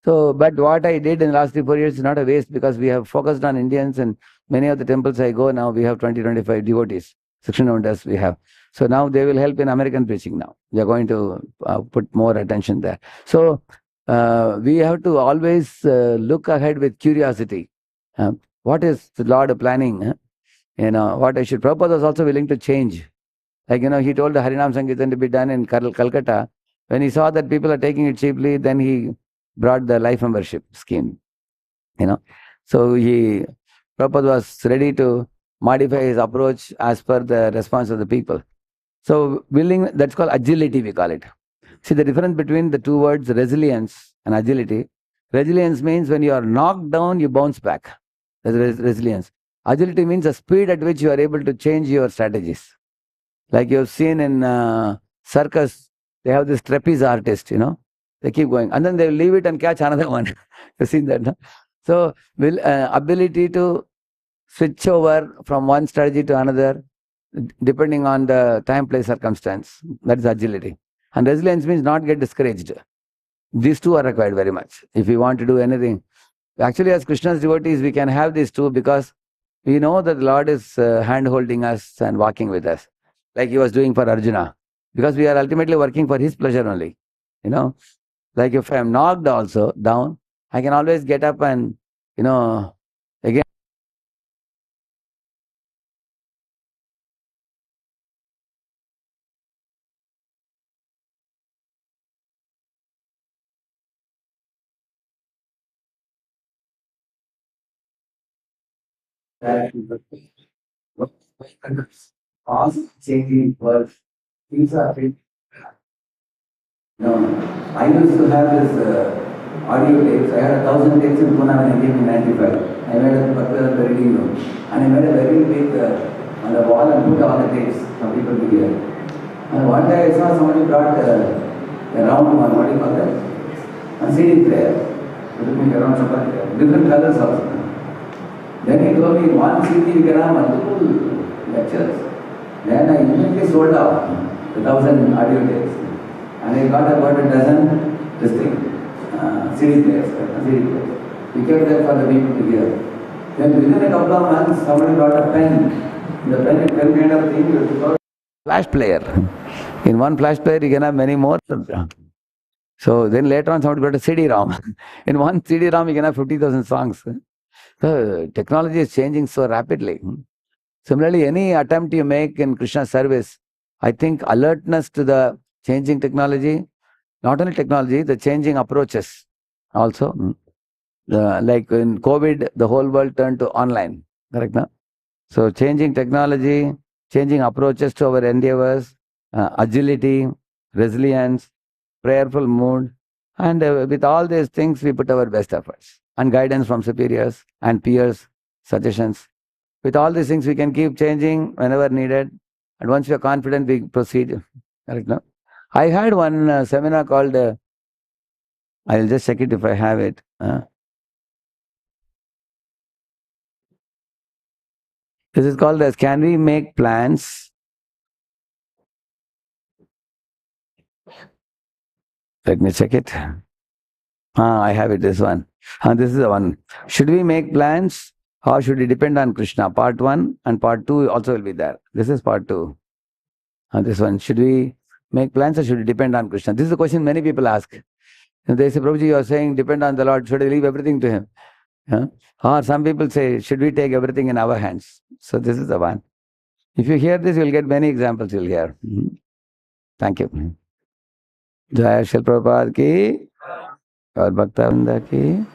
So, but what I did in the last 3-4 years is not a waste because we have focused on Indians and many of the temples I go now, we have 20-25 devotees, 16 members we have. So now they will help in American preaching now. We are going to put more attention there. So we have to always look ahead with curiosity. What is the Lord planning? What I should. Prabhupada was also willing to change. Like, he told the Harinam Sankirtan to be done in Calcutta. When he saw that people are taking it cheaply, then he brought the life membership scheme. So Prabhupada was ready to modify his approach as per the response of the people. So that's called agility, we call it. See the difference between the two words, resilience and agility. Resilience means when you are knocked down, you bounce back. That's resilience. Agility means the speed at which you are able to change your strategies. Like you have seen in circus, they have this trapeze artist, They keep going. And then they will leave it and catch another one. You've seen that, no? So, ability to switch over from one strategy to another, depending on the time, place, circumstance. That is agility. And resilience means not get discouraged. These two are required very much. If you want to do anything. Actually, as Krishna's devotees, we can have these two because we know that the Lord is hand-holding us and walking with us. Like he was doing for Arjuna. Because we are ultimately working for his pleasure only. Like if I'm knocked also down, I can always get up and, again. Fast changing world. Things are fit. No, I used to have this audio tapes. I had 1,000 tapes in Pune when I came in 95. I made a particular reading room. And I made a very big on the wall and put all the tapes for people to hear. And one day I saw somebody brought a round one, what do you call that? A CD player. Different colors also. Then he told me one CD you can have multiple lectures. Then I immediately sold out 1,000 audio tapes. And I got about a dozen CD players. We kept them for the people to hear. Then within a couple of months, somebody brought a pen. The pen kind of thing, you took out flash player. In one flash player, you can have many more. So then later on, somebody brought a CD-ROM. In one CD-ROM, you can have 50,000 songs. The technology is changing so rapidly. Similarly, any attempt you make in Krishna's service, I think alertness to the changing technology, not only technology, the changing approaches also. Like in COVID, the whole world turned to online, correct? No? So changing technology, changing approaches to our endeavors, agility, resilience, prayerful mood, and with all these things, we put our best efforts and guidance from superiors and peers, suggestions. With all these things, we can keep changing whenever needed. And once we are confident, we proceed. Correct? No? I had one seminar called, I'll just check it if I have it. This is called as Can We Make Plans? Let me check it. I have it, this one. This is the one. Should we make plans or should we depend on Krishna? Part 1 and part 2 also will be there. This is part 2. This one. Should we make plans or should we depend on Krishna? This is the question many people ask. And they say, Prabhuji, you are saying depend on the Lord. Should I leave everything to Him? Or some people say, should we take everything in our hands? So this is the one. If you hear this, you'll get many examples you'll hear. Thank you. Jai Shri Prabhupada ki और भक्ता वृंदा की